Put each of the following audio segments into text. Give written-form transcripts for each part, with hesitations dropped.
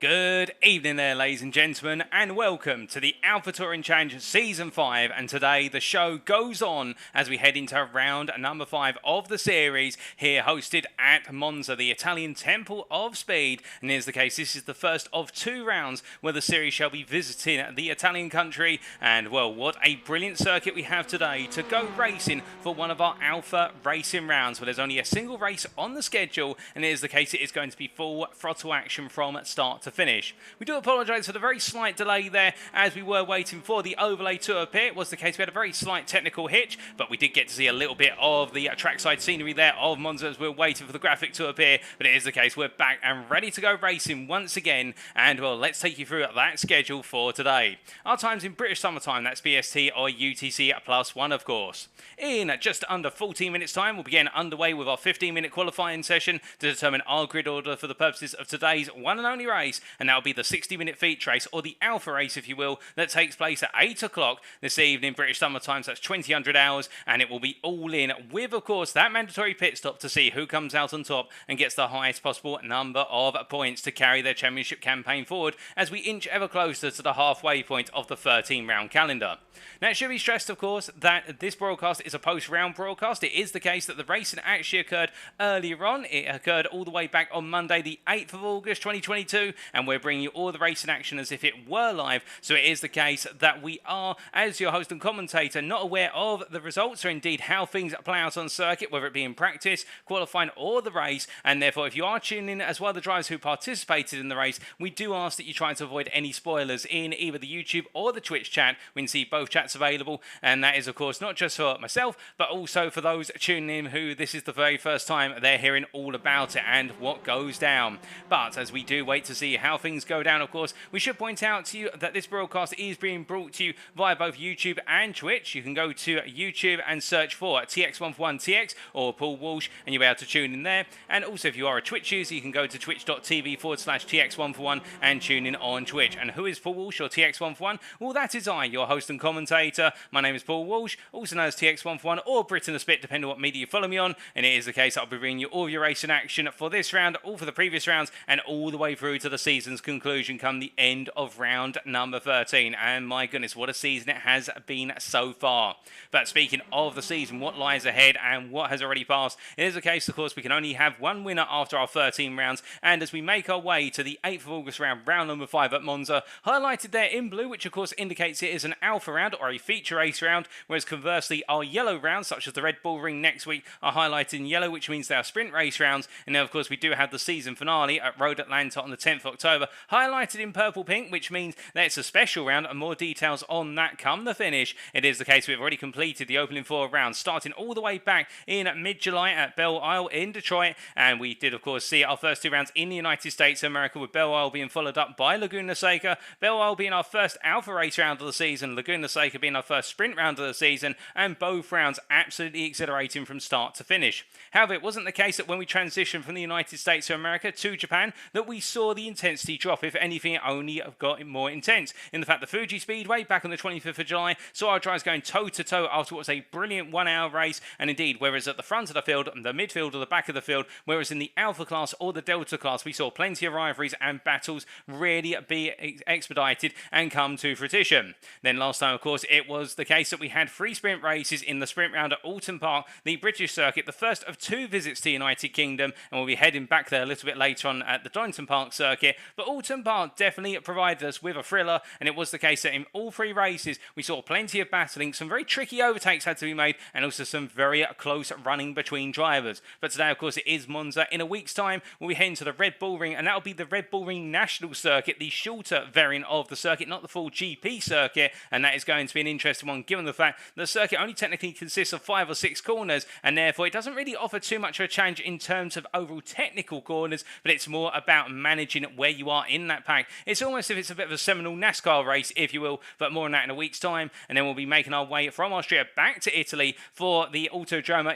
Good evening there, ladies and gentlemen, and welcome to the Alpha Touring Challenge Season 5. And today the show goes on as we head into round number 5 of the series, here hosted at Monza, the Italian Temple of Speed. And here's the case, this is the first of 2 rounds where the series shall be visiting the Italian country. And well, what a brilliant circuit we have today to go racing for one of our Alpha racing rounds. Well, there's only a single race on the schedule, and here's the case, it is going to be full throttle action from start to finish. We do apologise for the very slight delay there as we were waiting for the overlay to appear. It was the case we had a very slight technical hitch, but we did get to see a little bit of the trackside scenery there of Monza as we were waiting for the graphic to appear. But it is the case, we're back and ready to go racing once again. And well, let's take you through that schedule for today. Our times in British summertime, that's BST or UTC +1 of course. In just under 14 minutes time, we'll begin underway with our 15-minute qualifying session to determine our grid order for the purposes of today's one and only race. And that'll be the 60-minute feature race, or the Alpha race if you will, that takes place at 8 o'clock this evening British summer time, so that's 2000 hours, and it will be all in with, of course, that mandatory pit stop to see who comes out on top and gets the highest possible number of points to carry their championship campaign forward as we inch ever closer to the halfway point of the 13-round calendar. Now, it should be stressed, of course, that this broadcast is a post-round broadcast. It is the case that the racing actually occurred earlier on. It occurred all the way back on Monday, the 8th of August, 2022, and we're bringing you all the racing action as if it were live. So it is the case that we are, as your host and commentator, not aware of the results or indeed how things play out on circuit, whether it be in practice, qualifying or the race. And therefore, if you are tuning in as well the drivers who participated in the race, we do ask that you try to avoid any spoilers in either the YouTube or the Twitch chat. We can see both chats available, and that is of course not just for myself but also for those tuning in who this is the very first time they're hearing all about it and what goes down. But as we do wait to see how things go down, of course, we should point out to you that this broadcast is being brought to you via both YouTube and Twitch. You can go to YouTube and search for TX141TX or Paul Walsh and you'll be able to tune in there. And also, if you are a Twitch user, you can go to twitch.tv/TX141 and tune in on Twitch. And who is Paul Walsh or TX141? Well, that is I, your host and commentator. My name is Paul Walsh, also known as TX141 or Britain a Spit, depending on what media you follow me on. And it is the case I'll be bringing you all your racing action for this round, all for the previous rounds, and all the way through to the season's conclusion come the end of round number 13. And my goodness, what a season it has been so far. But speaking of the season, what lies ahead and what has already passed, it is the case, of course, we can only have one winner after our 13 rounds. And as we make our way to the 8th of August round number 5 at Monza, highlighted there in blue, which of course indicates it is an Alpha round or a feature race round, whereas conversely our yellow rounds, such as the Red Bull Ring next week, are highlighted in yellow, which means they are sprint race rounds. And now, of course, we do have the season finale at Road Atlanta on the 10th of October, highlighted in purple pink, which means that it's a special round, and more details on that come the finish. It is the case we've already completed the opening 4 rounds, starting all the way back in mid-July at Belle Isle in Detroit, and we did, of course, see our first 2 rounds in the United States of America, with Belle Isle being followed up by Laguna Seca, Belle Isle being our first Alpha race round of the season, Laguna Seca being our first sprint round of the season, and both rounds absolutely exhilarating from start to finish. However, it wasn't the case that when we transitioned from the United States of America to Japan that we saw the intensity drop. If anything, it only got more intense. In fact, the Fuji Speedway back on the 25th of July saw our drivers going toe-to-toe after what was a brilliant 1-hour race, and indeed, whereas at the front of the field, the midfield or the back of the field, whereas in the Alpha class or the Delta class, we saw plenty of rivalries and battles really be expedited and come to fruition. Then last time, of course, it was the case that we had 3 sprint races in the sprint round at Alton Park, the British circuit, the first of 2 visits to the United Kingdom, and we'll be heading back there a little bit later on at the Donington Park circuit. But Alton Park definitely provided us with a thriller, and it was the case that in all 3 races we saw plenty of battling, some very tricky overtakes had to be made, and also some very close running between drivers. But today, of course, it is Monza. In a week's time, we'll be heading to the Red Bull Ring, and that'll be the Red Bull Ring National Circuit, the shorter variant of the circuit, not the full GP circuit, and that is going to be an interesting one given the fact the circuit only technically consists of 5 or 6 corners, and therefore it doesn't really offer too much of a challenge in terms of overall technical corners, but it's more about managing where you are in that pack. It's almost as if it's a bit of a seminal NASCAR race, if you will, but more on that in a week's time, and then we'll be making our way from Austria back to Italy for the Autodromo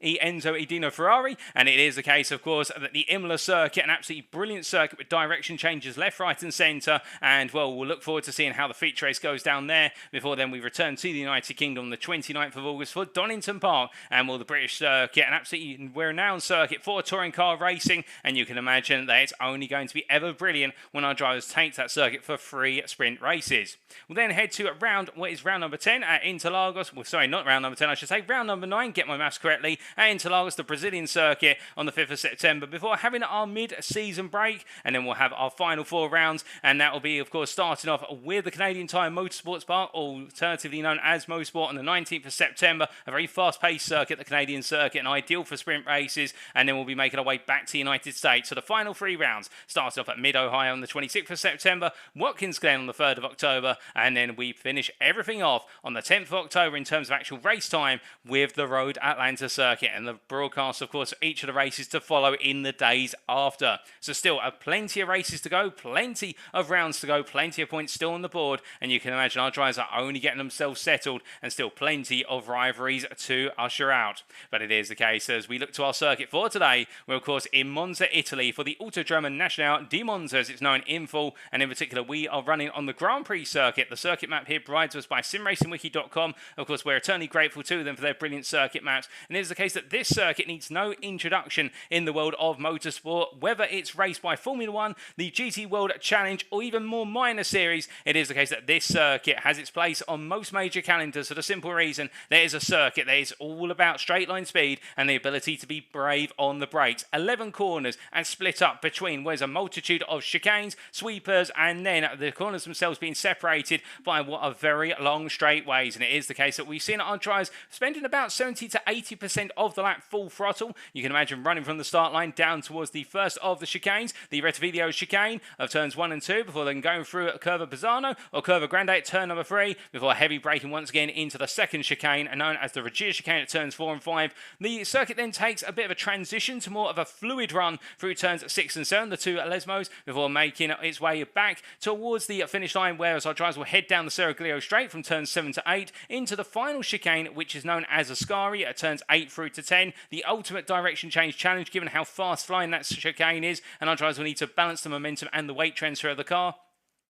Enzo Edino Ferrari, and it is the case, of course, that the Imola circuit, an absolutely brilliant circuit with direction changes left, right and centre, and well, we'll look forward to seeing how the feature race goes down there. Before then, we return to the United Kingdom on the 29th of August for Donington Park, and well, the British circuit, an absolutely renowned circuit for touring car racing, and you can imagine that it's only going to be ever brilliant when our drivers take that circuit for 3 sprint races. We'll then head to round number 10 at Interlagos. Well, sorry, not round number 10, I should say round number 9, get my maths correctly, at Interlagos, the Brazilian circuit, on the 5th of September, before having our mid-season break, and then we'll have our final 4 rounds, and that will be, of course, starting off with the Canadian Tire Motorsports Park, alternatively known as Motorsport, on the 19th of September, a very fast-paced circuit, the Canadian circuit, and ideal for sprint races, and then we'll be making our way back to the United States. So the final 3 rounds starts off at Mid-Ohio on the 26th of September, Watkins Glen on the 3rd of October, and then we finish everything off on the 10th of October in terms of actual race time with the Road Atlanta circuit, and the broadcast, of course, each of the races to follow in the days after. So still plenty of races to go, plenty of rounds to go, plenty of points still on the board, and you can imagine our drivers are only getting themselves settled, and still plenty of rivalries to usher out. But it is the case as we look to our circuit for today. We're, of course, in Monza, Italy for the Autodromo Nazionale di Monza, as it's known in full, and in particular we are running on the Grand Prix circuit. The circuit map here provided to us by simracingwiki.com. Of course, we're eternally grateful to them for their brilliant circuit maps, and it is the case that this circuit needs no introduction in the world of motorsport, whether it's raced by Formula 1, the GT World Challenge, or even more minor series. It is the case that this circuit has its place on most major calendars for the simple reason there is a circuit that is all about straight line speed and the ability to be brave on the brakes. 11 corners and split up between where's a multitude of chicanes, sweepers, and then the corners themselves being separated by what are very long straightaways. And it is the case that we've seen our drivers spending about 70 to 80% of the lap full throttle. You can imagine running from the start line down towards the first of the chicanes, the Retividio chicane of turns 1 and 2, before then going through Curva Pisano or Curva Grande at turn number 3, before heavy braking once again into the second chicane, and known as the Regia chicane at turns 4 and 5. The circuit then takes a bit of a transition to more of a fluid run through turns 6 and 7, the 2 Lesmos, before making its way back towards the finish line, whereas our drivers will head down the Seraglio straight from turns 7 to 8 into the final chicane, which is known as Ascari at turns 8 through to 10. The ultimate direction change challenge, given how fast flying that chicane is, and our drivers will need to balance the momentum and the weight transfer of the car.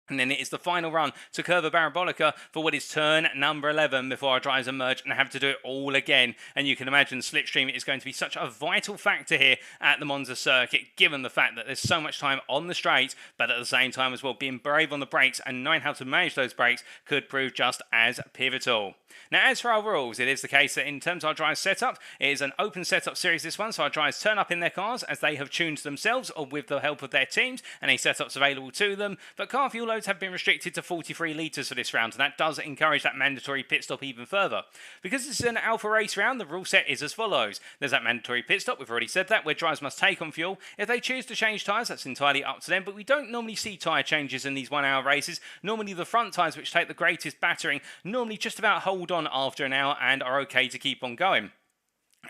And then it is the final run to Curva Parabolica for what is turn number 11 before our drivers emerge and have to do it all again. And you can imagine slipstream is going to be such a vital factor here at the Monza circuit, given the fact that there's so much time on the straight, but at the same time as well, being brave on the brakes and knowing how to manage those brakes could prove just as pivotal. Now, as for our rules, it is the case that in terms of our drive setup, it is an open setup series this one, so our drivers turn up in their cars as they have tuned themselves or with the help of their teams and any setups available to them, but car fuel loads have been restricted to 43 litres for this round, and that does encourage that mandatory pit stop even further. Because this is an alpha race round, the rule set is as follows. There's that mandatory pit stop, we've already said that, where drivers must take on fuel. If they choose to change tyres, that's entirely up to them, but we don't normally see tyre changes in these 1 hour races. Normally the front tyres, which take the greatest battering, normally just about hold on after an hour and are okay to keep on going.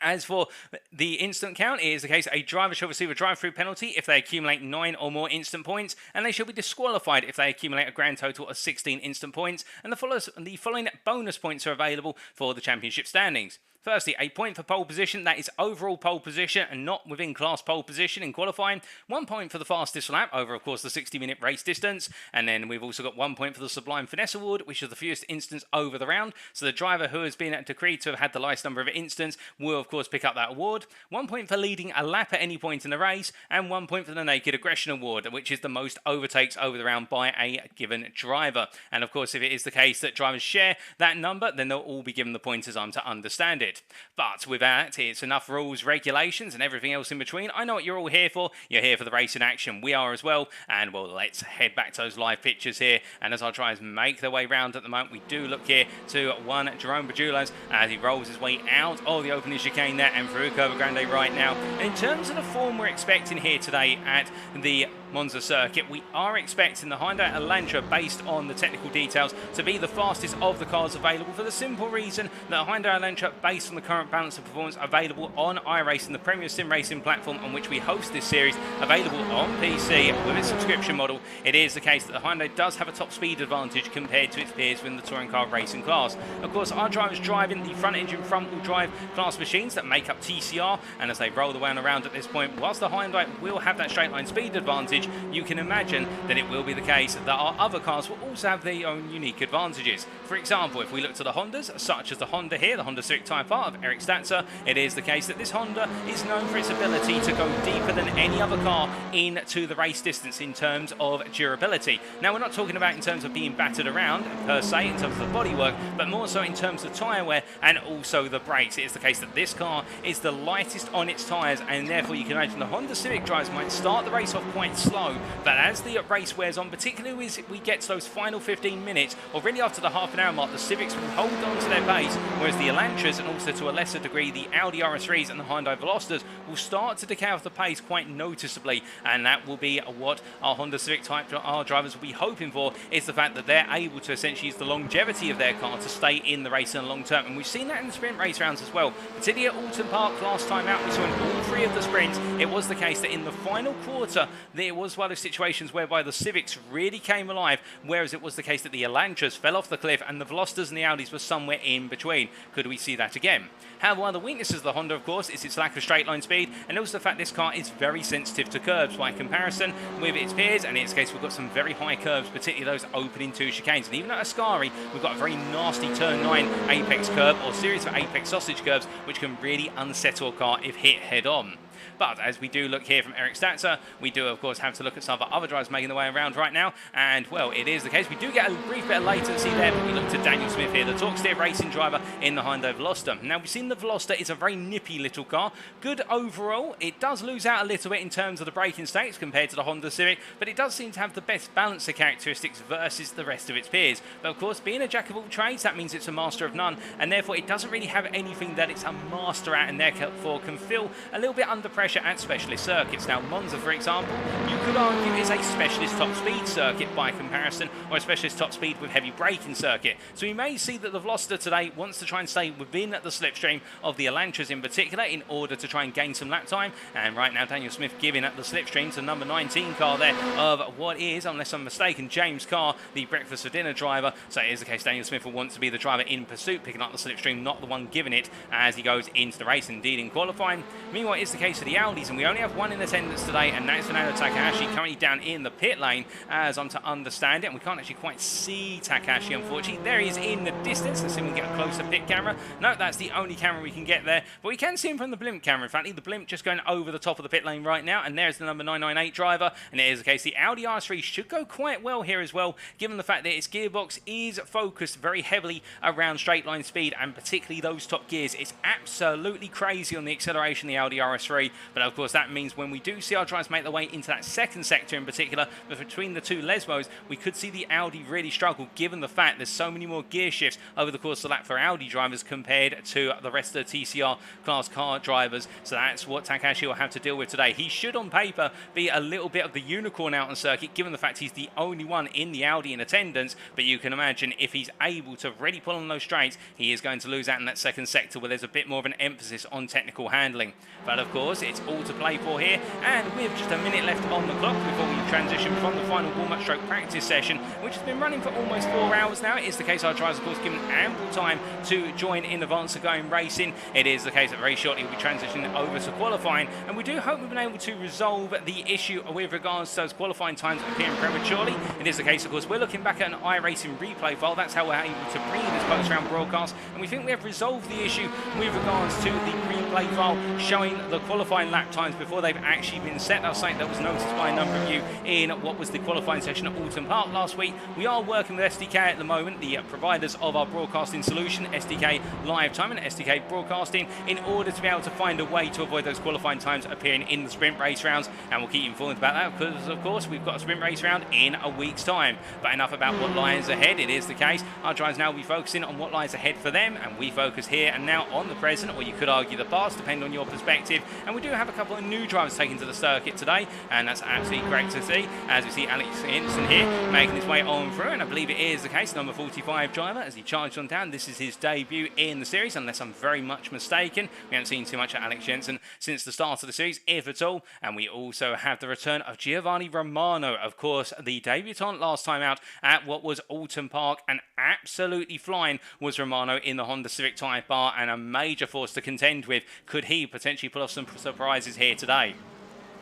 As for the instant count, it is the case a driver shall receive a drive-through penalty if they accumulate 9 or more instant points, and they shall be disqualified if they accumulate a grand total of 16 instant points, and the following bonus points are available for the championship standings. Firstly, a point for pole position, that is overall pole position and not within class pole position in qualifying. 1 point for the fastest lap over, of course, the 60-minute race distance. And then we've also got 1 point for the Sublime Finesse Award, which is the fewest instance over the round. So the driver who has been decreed to have had the least number of instants will, of course, pick up that award. 1 point for leading a lap at any point in the race. And 1 point for the Naked Aggression Award, which is the most overtakes over the round by a given driver. And, of course, if it is the case that drivers share that number, then they'll all be given the points as I'm to understand it. But with that, it's enough rules, regulations, and everything else in between. I know what you're all here for. You're here for the race in action. We are as well. And, well, let's head back to those live pictures here. And as our drivers make their way round at the moment, we do look here to one Jerome Bajulas as he rolls his way out of the opening chicane there and through Curva Grande right now. And in terms of the form we're expecting here today at the Monza circuit. We are expecting the Hyundai Elantra, based on the technical details, to be the fastest of the cars available, for the simple reason that Hyundai Elantra, based on the current balance of performance available on iRacing, the premier sim racing platform on which we host this series, available on PC with its subscription model, it is the case that the Hyundai does have a top speed advantage compared to its peers within the touring car racing class. Of course, our drivers driving the front engine front wheel drive class machines that make up TCR, and as they roll the way around at this point, whilst the Hyundai will have that straight line speed advantage, you can imagine that it will be the case that our other cars will also have their own unique advantages. For example, if we look to the Hondas, such as the Honda here, the Honda Civic Type R of Eric Statzer, it is the case that this Honda is known for its ability to go deeper than any other car into the race distance in terms of durability. Now, we're not talking about in terms of being battered around per se in terms of the bodywork, but more so in terms of tyre wear and also the brakes. It is the case that this car is the lightest on its tyres, and therefore you can imagine the Honda Civic drivers might start the race off quite slow, but as the race wears on, particularly as we get to those final 15 minutes, or really after the half an hour mark, the Civics will hold on to their pace, whereas the Elantras, and also to a lesser degree the Audi RS3s and the Hyundai Velosters, will start to decay off the pace quite noticeably, and that will be what our Honda Civic Type R drivers will be hoping for, is the fact that they're able to essentially use the longevity of their car to stay in the race in the long term. And we've seen that in the sprint race rounds as well, particularly at Alton Park last time out. We saw in all three of the sprints, it was the case that in the final quarter there was one of those situations whereby the Civics really came alive, whereas it was the case that the Elantras fell off the cliff and the Velosters and the Audis were somewhere in between. Could we see that again? However, one of the weaknesses of the Honda, of course, is its lack of straight line speed, and also the fact this car is very sensitive to curbs by comparison with its peers, and in its case we've got some very high curves, particularly those opening two chicanes. And even at Ascari, we've got a very nasty turn 9 apex curb, or series of apex sausage curbs, which can really unsettle a car if hit head on. But as we do look here from Eric Statzer, we do of course have to look at some of the other drivers making their way around right now, and well, it is the case. We do get a brief bit of latency there, but we look to Daniel Smith here, the torque steer racing driver in the Hyundai Veloster. Now, we've seen the Veloster is a very nippy little car, good overall. It does lose out a little bit in terms of the braking stakes compared to the Honda Civic, but it does seem to have the best balance of characteristics versus the rest of its peers. But of course, being a jack of all trades, that means it's a master of none, and therefore it doesn't really have anything that it's a master at, and therefore can feel a little bit under pressure at specialist circuits. Now, Monza, for example, you could argue is a specialist top speed circuit by comparison, or a specialist top speed with heavy braking circuit. So we may see that the Veloster today wants to try and stay within the slipstream of the Elantras in particular in order to try and gain some lap time. And right now, Daniel Smith giving up the slipstream to number 19 car there of what is, unless I'm mistaken, James Carr, the breakfast for dinner driver. So it is the case Daniel Smith will want to be the driver in pursuit, picking up the slipstream, not the one giving it as he goes into the race. Indeed, in qualifying. Meanwhile, it's the case for the Audis, and we only have one in attendance today, and that is Fernando Takahashi, currently down in the pit lane, as I'm to understand it. And we can't actually quite see Takahashi, unfortunately. There he is in the distance. Let's see if we can get a closer pit camera. No, that's the only camera we can get there, but we can see him from the blimp camera. In fact, the blimp just going over the top of the pit lane right now, and there's the number 998 driver, and it is the case the Audi RS3 should go quite well here as well, given the fact that its gearbox is focused very heavily around straight line speed, and particularly those top gears. It's absolutely crazy on the acceleration, the Audi RS3, but of course that means when we do see our drivers make their way into that second sector in particular, but between the two Lesbos, we could see the Audi really struggle, given the fact there's so many more gear shifts over the course of the lap for Audi drivers compared to the rest of the TCR class car drivers. So that's what Takahashi will have to deal with today. He should on paper be a little bit of the unicorn out on circuit, given the fact he's the only one in the Audi in attendance, but you can imagine if he's able to really pull on those straights, he is going to lose out in that second sector where there's a bit more of an emphasis on technical handling. But of course, it's all to play for here, and with just a minute left on the clock before we transition from the final warm-up stroke practice session, which has been running for almost 4 hours now. It is the case our drivers, of course, given ample time to join in advance of going racing. It is the case that very shortly we'll be transitioning over to qualifying, and we do hope we've been able to resolve the issue with regards to those qualifying times appearing prematurely. It is the case, of course, we're looking back at an iRacing replay file. That's how we're able to bring in this post-round broadcast, and we think we have resolved the issue with regards to the replay file showing the qualifying lap times before they've actually been set. That's something that was noticed by a number of you in what was the qualifying session at Alton Park last week. We are working with SDK at the moment, the providers of our broadcasting solution, SDK Live Time and SDK Broadcasting, in order to be able to find a way to avoid those qualifying times appearing in the sprint race rounds, and we'll keep you informed about that because, of course, we've got a sprint race round in a week's time. But enough about what lies ahead. It is the case our drivers now will be focusing on what lies ahead for them, and we focus here and now on the present, or you could argue the past, depending on your perspective. And we do have a couple of new drivers taken to the circuit today, and that's absolutely great to see, as we see Alex Jensen here making his way on through, and I believe it is the case, number 45 driver, as he charged on down. This is his debut in the series, unless I'm very much mistaken. We haven't seen too much of Alex Jensen since the start of the series, if at all. And we also have the return of Giovanni Romano, of course, the debutant last time out at what was Alton Park, and absolutely flying was Romano in the Honda Civic Type R, and a major force to contend with. Could he potentially pull off some surprises here today?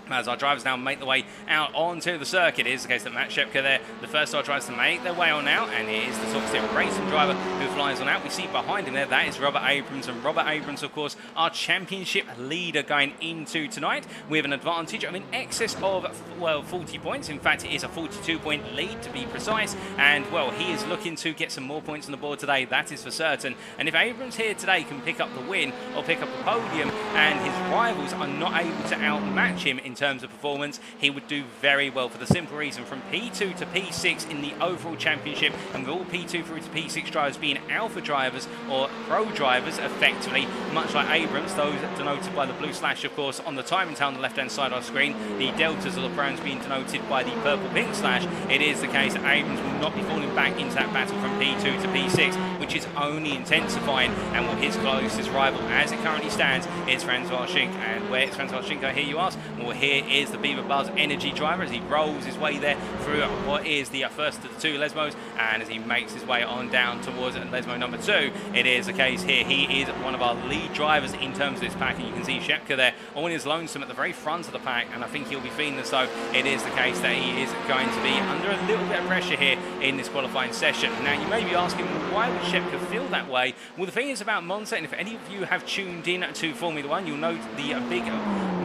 As our drivers now make their way out onto the circuit, it is the case that Matt Shepka there, the first star drivers to make their way on out, and it is the top step racing driver who flies on out. We see behind him there, that is Robert Abrams, and Robert Abrams, of course, our championship leader going into tonight with an advantage of in excess of, well, 40 points. In fact, it is a 42-point lead to be precise, and, well, he is looking to get some more points on the board today, that is for certain. And if Abrams here today can pick up the win or pick up the podium, and his rivals are not able to outmatch him in terms of performance, he would do very well, for the simple reason, from P2 to P6 in the overall championship, and with all P2 through to P6 drivers being alpha drivers or pro drivers effectively, much like Abrams, those denoted by the blue slash, of course, on the timing tower on the left hand side of our screen, the deltas or the browns being denoted by the purple pink slash. It is the case that Abrams will not be falling back into that battle from P2 to P6, which is only intensifying, and well, his closest rival as it currently stands is Francois Schink. And where is Francois Schink, I hear you ask? Well, here is the Beaver Buzz Energy driver as he rolls his way there through what is the first of the two Lesmos, and as he makes his way on down towards Lesmo number 2, it is the case here he is one of our lead drivers in terms of this pack, and you can see Shepka there on his lonesome at the very front of the pack, and I think he'll be feeling as though it is the case that he is going to be under a little bit of pressure here in this qualifying session. Now you may be asking, why would Shepka feel that way? Well, the thing is about Monza, and if any of you have tuned in to Formula 1, you'll know the big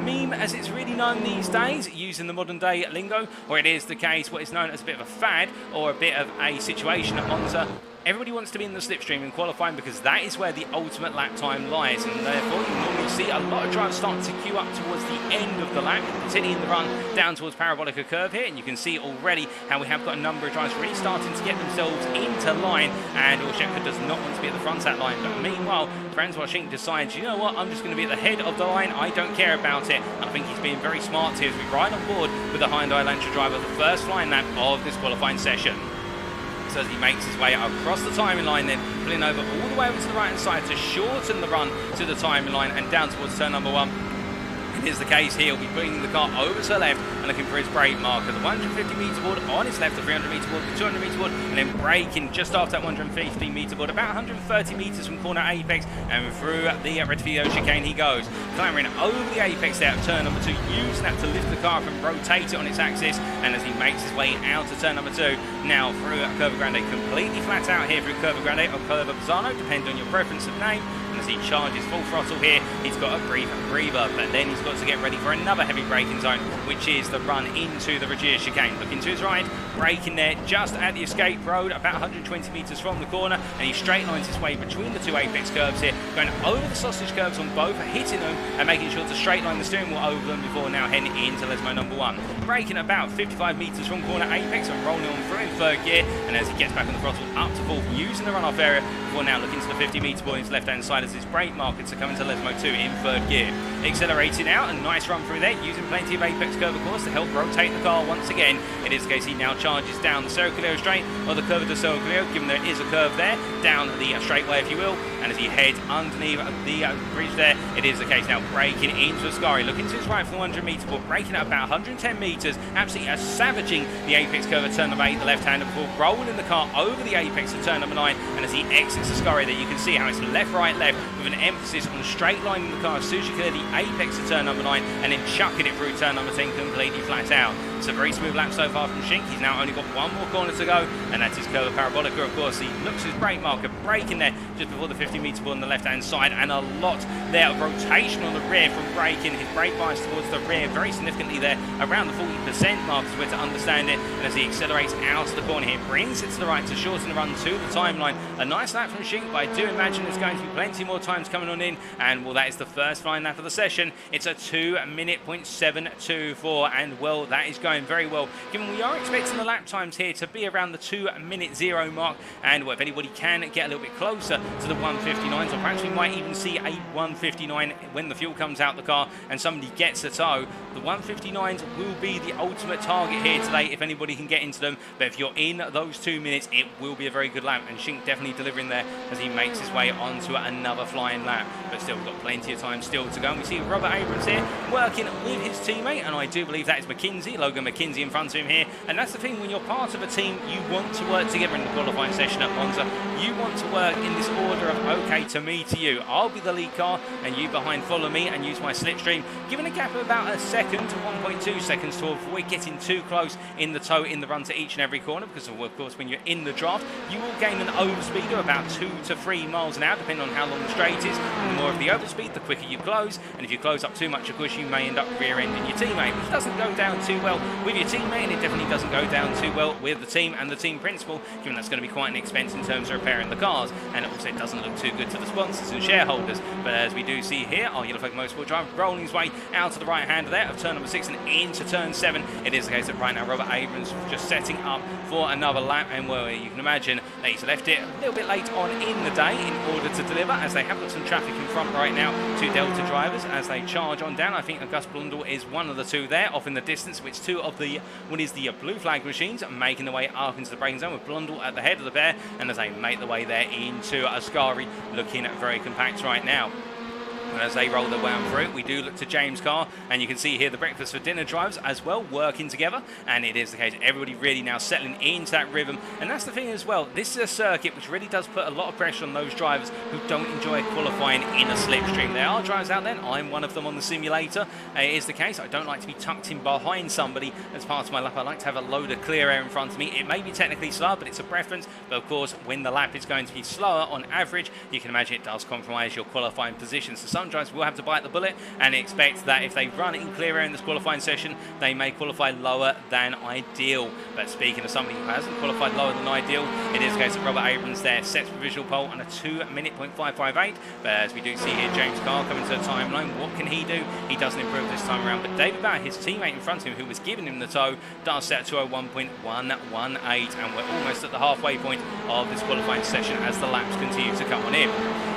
meme, as it's really known these days, using the modern day lingo, or it is the case what is known as a bit of a fad or a bit of a situation at Monza. Everybody wants to be in the slipstream in qualifying because that is where the ultimate lap time lies, and therefore you normally see a lot of drivers starting to queue up towards the end of the lap, particularly in the run down towards Parabolica Curve here, and you can see already how we have got a number of drivers really starting to get themselves into line, and Shepka does not want to be at the front of that line. But meanwhile, Francois Schink decides, you know what, I'm just going to be at the head of the line, I don't care about it. And I think he's being very smart here as we ride on board with the Hyundai Elantra driver, the first line lap of this qualifying session. As he makes his way across the timing line, then pulling over all the way over to the right hand side to shorten the run to the timing line and down towards turn number 1. It is the case here, he'll be putting the car over to the left and looking for his brake marker. The 150 metre board on his left, the 300 metre board, the 200 metre board, and then braking just after that 150 metre board, about 130 metres from corner apex, and through the Rettifilo chicane he goes, clambering over the apex there at turn number 2, using that to lift the car up and rotate it on its axis, and as he makes his way out to turn number 2, now through Curva Grande, completely flat out here through Curva Grande or Curva Bazzano, depending on your preference of name. And as he charges full throttle here, he's got a brief breather, but then he's got to get ready for another heavy braking zone, which is the run into the Regia chicane. Looking to his right, braking there just at the escape road, about 120 metres from the corner, and he straight lines his way between the two apex curves here, going over the sausage curves on both, hitting them and making sure to straight line the steering wheel over them before now heading into Lesmo number 1. Braking about 55 metres from corner apex and rolling on through in third gear, and as he gets back on the throttle up to fourth, using the runoff area before now looking to the 50 metre board on his left hand side as his brake markers are coming to Lesmo 2 in third gear. Accelerating out, a nice run through there, using plenty of apex curve of course to help rotate the car once again. It is the case he now charges down the Circuleo straight, or the Curva de Circuleo, given there is a curve there, down the straightaway if you will, and as he heads underneath the bridge there, it is the case now braking into Ascari, looking to his right for the 100 metre board, braking at about 110 metres, absolutely savaging the apex curve at turn number 8, the left hander, before rolling the car over the apex at turn number 9, and as he exits Ascari there, you can see how it's left, right, left, with an emphasis on straight lining the car as soon as you clear the apex at turn number 9, and then chucking it through turn number 10 completely flat out. It's a very smooth lap so far from Schink. He's now only got one more corner to go, and that's his Curva Parabolica, of course. He looks his brake marker, braking there just before the 50 metre board on the left-hand side, and a lot there of rotation on the rear from braking. His brake bias towards the rear very significantly there, around the 40% mark is where to understand it, and as he accelerates out of the corner here, brings it to the right to shorten the run to the timeline. A nice lap from Schink, but I do imagine there's going to be plenty more times coming on in, and well, that is the first fine lap of the session. It's a 2 minute .724, and well, that is going very well, given we are expecting the lap times here to be around the 2:0 mark, and well, if anybody can get a little bit closer to the 1:59s, or perhaps we might even see a 1:59 when the fuel comes out the car and somebody gets a tow, the 1:59s will be the ultimate target here today if anybody can get into them. But if you're in those 2 minutes, it will be a very good lap, and Shink definitely delivering there as he makes his way onto another flying lap. But still, we've got plenty of time still to go, and we see Robert Abrams here working with his teammate, and I do believe that is McKinsey, Logan McKinsey in front of him here. And that's the thing, when you're part of a team, you want to work together in the qualifying session at Monza. You want to work in this order of okay to me to you. I'll be the lead car and you behind follow me and use my slipstream, given a gap of about a second to 1.2 seconds to avoid getting too close in the tow in the run to each and every corner, because of course when you're in the draft you will gain an overspeed of about 2 to 3 miles an hour depending on how long the straight is, and the more of the overspeed the quicker you close, and if you close up too much of course you may end up rear-ending your teammate, which doesn't go down too well with your teammate, and it definitely doesn't go down too well with the team and the team principal, given that's going to be quite an expense in terms of repairing the cars, and also it doesn't look too good to the sponsors and shareholders. But as we do see here, our Yellow Flag Motorsport driver rolling his way out to the right hand there of turn number 6 and into turn 7. It is the case that right now Robert Abrams just setting up for another lap, and well, you can imagine that he's left it a little bit late on in the day in order to deliver, as they have got some traffic in front right now. Two Delta drivers as they charge on down. I think Gus Blundell is one of the two there off in the distance, which two of the blue flag machines making their way up into the braking zone, with Blundell at the head of the pair, and as they make their way there into Ascari, looking very compact right now. And as they roll their way on through, we do look to James Carr, and you can see here the breakfast for dinner drives as well working together, and it is the case everybody really now settling into that rhythm. And that's the thing as well, this is a circuit which really does put a lot of pressure on those drivers who don't enjoy qualifying in a slipstream. There are drivers out there, I'm one of them on the simulator. It is the case I don't like to be tucked in behind somebody as part of my lap. I like to have a load of clear air in front of me. It may be technically slower, but it's a preference. But of course, when the lap is going to be slower on average, you can imagine it does compromise your qualifying position. So some drivers will have to bite the bullet and expect that if they run in clear air in this qualifying session, they may qualify lower than ideal. But speaking of somebody who hasn't qualified lower than ideal, it is the case that Robert Abrams there sets provisional pole on a 2:05.8. But as we do see here, James Carr coming to the timeline, what can he do? He doesn't improve this time around, but David Bauer, his teammate in front of him who was giving him the tow, does set 2:01.118, and we're almost at the halfway point of this qualifying session as the laps continue to come on in.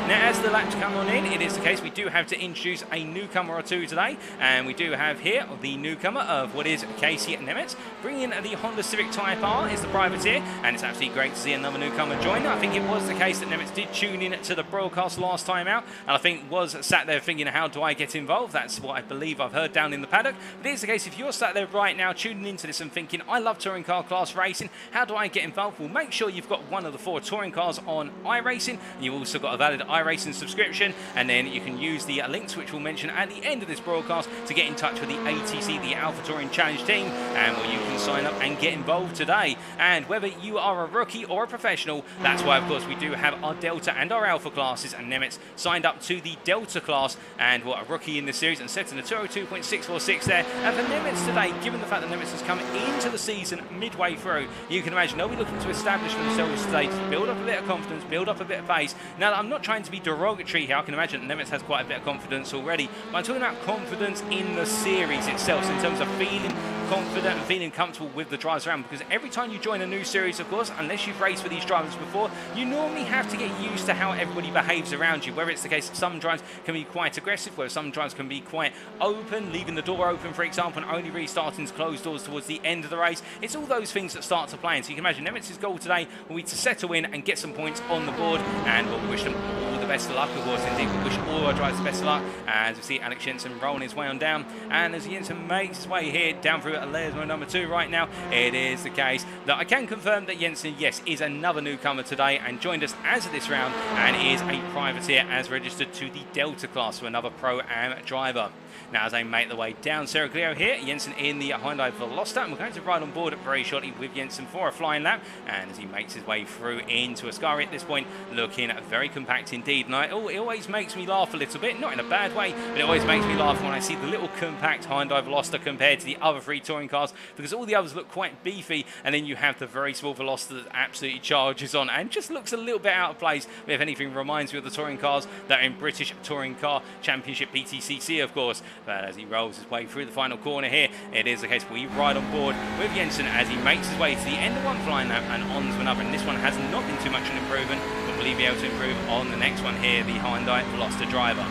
Now, as the laps come on in, it is the case we do have to introduce a newcomer or two today, and we do have here the newcomer of what is Casey Nemitz, bringing in the Honda Civic Type R is the privateer, and it's absolutely great to see another newcomer join. I think it was the case that Nemitz did tune in to the broadcast last time out, and I think was sat there thinking, how do I get involved? That's what I believe I've heard down in the paddock. But it is the case, if you're sat there right now tuning into this and thinking, I love touring car class racing, how do I get involved? Well, make sure you've got one of the 4 touring cars on iRacing, and you've also got a valid iRacing subscription, and then you can use the links which we'll mention at the end of this broadcast to get in touch with the ATC, the Alpha Touring Challenge team, and well, you can sign up and get involved today. And whether you are a rookie or a professional, that's why of course we do have our Delta and our Alpha classes, and Nemitz signed up to the Delta class, and what a rookie in this series, and setting a 2:02.646 there. And for Nemitz today, given the fact that Nemitz has come into the season midway through, you can imagine they'll be looking to establish themselves today to build up a bit of confidence, build up a bit of pace. Now, I'm not trying to be derogatory here, I can imagine Nemitz has quite a bit of confidence already, but I'm talking about confidence in the series itself, so in terms of feeling confident and feeling comfortable with the drivers around, because every time you join a new series, of course, unless you've raced with these drivers before, you normally have to get used to how everybody behaves around you, whether it's the case that some drivers can be quite aggressive, where some drivers can be quite open, leaving the door open for example, and only really starting to close doors towards the end of the race. It's all those things that start to play, and so you can imagine Nemitz's goal today will be to settle in and get some points on the board, and we'll wish them all the best of luck. Of course, indeed, we wish all our drivers the best of luck, as we see Alex Jensen rolling his way on down, and as Jensen makes his way here down through layers number 2 right now, it is the case that I can confirm that Jensen, yes, is another newcomer today and joined us as of this round, and is a privateer as registered to the Delta class, so another Pro-Am driver. Now, as they make their way down Cerro Cleo here, Jensen in the Hyundai Veloster, and we're going to ride on board very shortly with Jensen for a flying lap, and as he makes his way through into Ascari at this point, looking very compact indeed. And it always makes me laugh a little bit, not in a bad way, but it always makes me laugh when I see the little compact Hyundai Veloster compared to the other 3 touring cars, because all the others look quite beefy, and then you have the very small Veloster that absolutely charges on and just looks a little bit out of place. But if anything, reminds me of the touring cars that are in British Touring Car Championship BTCC, of course. across. But as he rolls his way through the final corner here, it is the case we ride on board with Jensen as he makes his way to the end of one flying lap and on to another. And this one has not been too much an improvement, but will he be able to improve on the next one here, the Hyundai Veloster driver?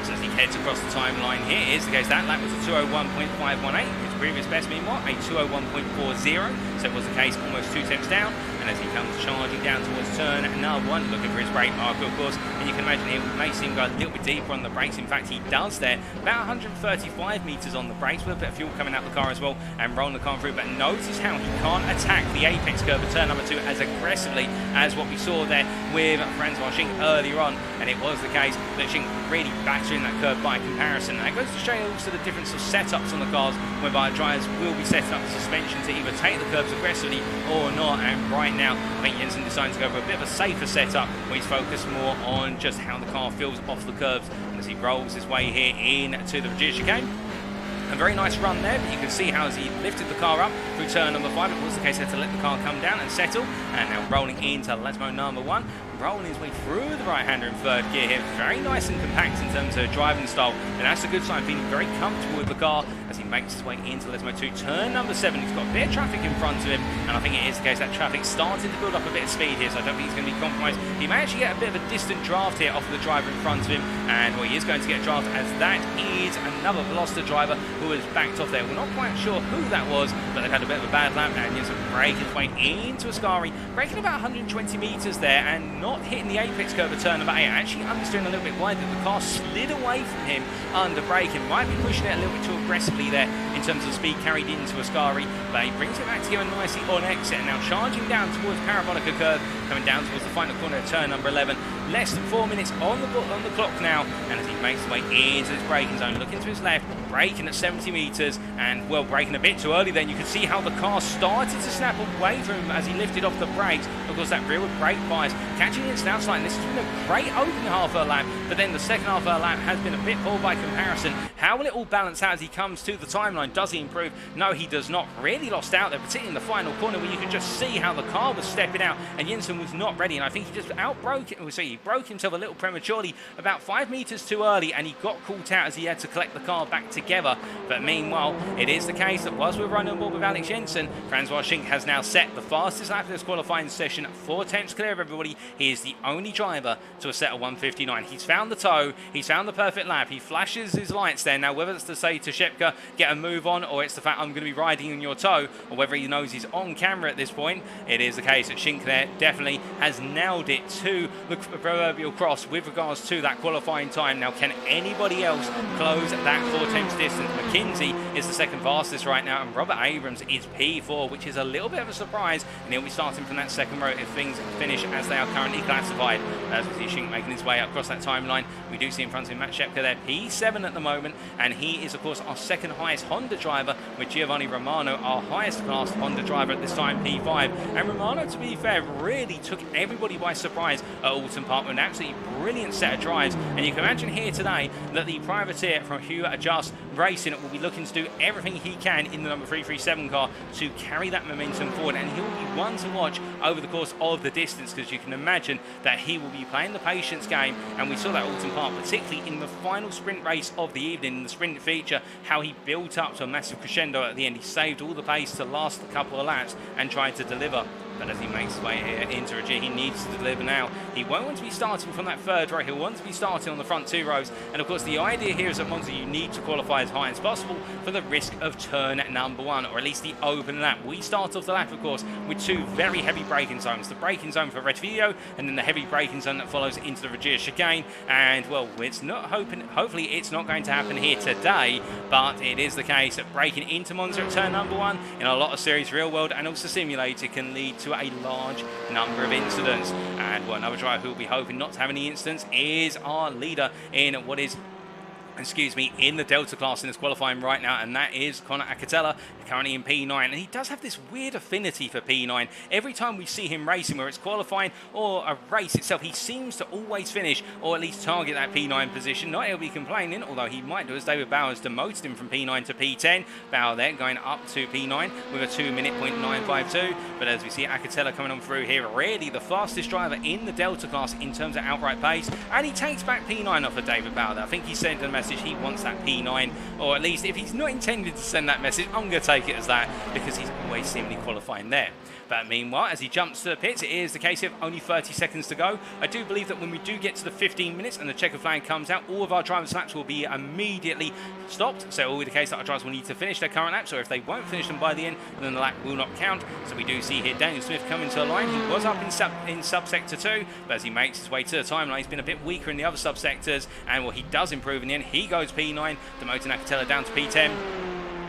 So as he heads across the timeline here, it is the case that lap was a 201.518. His previous best meanwhile a 201.40. So it was the case almost 2 tenths down. And as he comes charging down towards turn number 1, looking for his brake marker, of course, and you can imagine he may seem to go a little bit deeper on the brakes. In fact, he does there, about 135 metres on the brakes, with a bit of fuel coming out the car as well, and rolling the car through. But notice how he can't attack the apex curve of turn number 2 as aggressively as what we saw there with Francois Schink earlier on. And it was the case that Schink really battering that curve by comparison. And it goes to show you also the difference of setups on the cars, whereby drivers will be setting up the suspension to either take the curves aggressively or not. And right now, I think Jensen decided to go for a bit of a safer setup, where he's focused more on just how the car feels off the curves. And as he rolls his way here into the Virginia chicane, a very nice run there, but you can see how as he lifted the car up through turn number 5, it was the case he had to let the car come down and settle. And now rolling into Lesmo number 1, rolling his way through the right-hander in third gear here. Very nice and compact in terms of driving style, and that's a good sign, feeling very comfortable with the car as he makes his way into Lesmo 2. Turn number 7, he's got a bit of traffic in front of him, and I think it is the case that traffic starting to build up a bit of speed here, so I don't think he's going to be compromised. He may actually get a bit of a distant draft here off of the driver in front of him, and well, he is going to get a draft, as that is another Veloster driver who has backed off there. We're not quite sure who that was, but they've had a bit of a bad lap, and Jensen breaking his way into Ascari, braking about 120 metres there, and not hitting the apex curve of turn number 8. Actually understeering a little bit wide, that the car slid away from him under braking. Might be pushing it a little bit too aggressively there in terms of speed carried into Ascari, but he brings it back together nicely on exit, and now charging down towards Parabolica curve, coming down towards the final corner of turn number 11. Less than 4 minutes on the clock now, and as he makes his way into his braking zone, looking to his left, braking at 70 metres, and well, braking a bit too early then. You can see how the car started to snap away from him as he lifted off the brakes. Of course, that rearward brake bias catching its outside. This has been a great opening half of a lap, but then the second half of a lap has been a bit poor by comparison. How will it all balance out as he comes to the timeline? Does he improve? No, he does not. Really lost out there, particularly in the final corner, where you could just see how the car was stepping out, and Jensen was not ready, and I think he just outbroke it. So he broke himself a little prematurely, about 5 metres too early, and he got caught out as he had to collect the car back together. But meanwhile, it is the case that whilst we're running on board with Alex Jensen, Francois Schink has now set the fastest lap of this qualifying session, 4 tenths clear of everybody. He is the only driver to a set of 1:59. He's found the toe, he's found the perfect lap, he flashes his lights there. Now, whether it's to say to Shepka, get a move on, or it's the fact I'm going to be riding in your toe, or whether he knows he's on camera at this point, it is the case that Schink there definitely has nailed it to the proverbial cross with regards to that qualifying time. Now, can anybody else close that 4 tenths distance? McKinsey is the second fastest right now, and Robert Abrams is P4, which is a little bit of a surprise, and he'll be starting from that second row if things finish as they are currently classified. As we see Schink making his way across that timeline, we do see in front of him Matt Shepka there, P7 at the moment, and he is of course our second highest Honda driver, with Giovanni Romano, our highest class Honda driver at this time, P5. And Romano, to be fair, really took everybody by surprise at Alton Park with an absolutely brilliant set of drives, and you can imagine here today that the privateer from Hugh Adjust Racing will be looking to do everything he can in the number 337 car to carry that momentum forward, and he'll be one to watch over the course of the distance, because you can imagine that he will be playing the patience game. And we saw that Alton Park, particularly in the final sprint race of the evening, in the sprint feature, how he built up to a massive crescendo at the end. He saved all the pace to last a couple of laps and tried to deliver. But as he makes his way here into Regia, he needs to deliver now. He won't want to be starting from that third row. He'll want to be starting on the front 2 rows. And of course, the idea here is at Monza, you need to qualify as high as possible for the risk of turn number 1, or at least the open lap. We start off the lap, of course, with 2 very heavy braking zones. The braking zone for Red Video, and then the heavy braking zone that follows into the Regia chicane. And well, it's not hopefully it's not going to happen here today, but it is the case that braking into Monza at turn number 1 in a lot of series, real world and also simulated, can lead to a large number of incidents. And well, another driver who will be hoping not to have any incidents is our leader in what is in the Delta class in this qualifying right now, and that is Conor Acatella, currently in P9, and he does have this weird affinity for P9. Every time we see him racing, where it's qualifying or a race itself, he seems to always finish, or at least target that P9 position. Not he'll be complaining, although he might do as David Bauer's demoted him from P9 to P10. Bauer there going up to P9 with a 2:09.52, but as we see Acatella coming on through here, really the fastest driver in the Delta class in terms of outright pace, and he takes back P9 off of David Bauer. I think he sent a message message. He wants that P9, or at least if he's not intended to send that message, I'm going to take it as that, because he's always seemingly qualifying there. But meanwhile, as he jumps to the pits, it is the case of only 30 seconds to go. I do believe that when we do get to the 15 minutes and the checker flag comes out, all of our drivers' laps will be immediately stopped. So it will be the case that our drivers will need to finish their current laps, or if they won't finish them by the end, then the lap will not count. So we do see here Daniel Smith coming to the line. He was up in subsector 2, but as he makes his way to the timeline, he's been a bit weaker in the other subsectors, and well, he does improve in the end. He goes P9, demoting Acatella down to P10.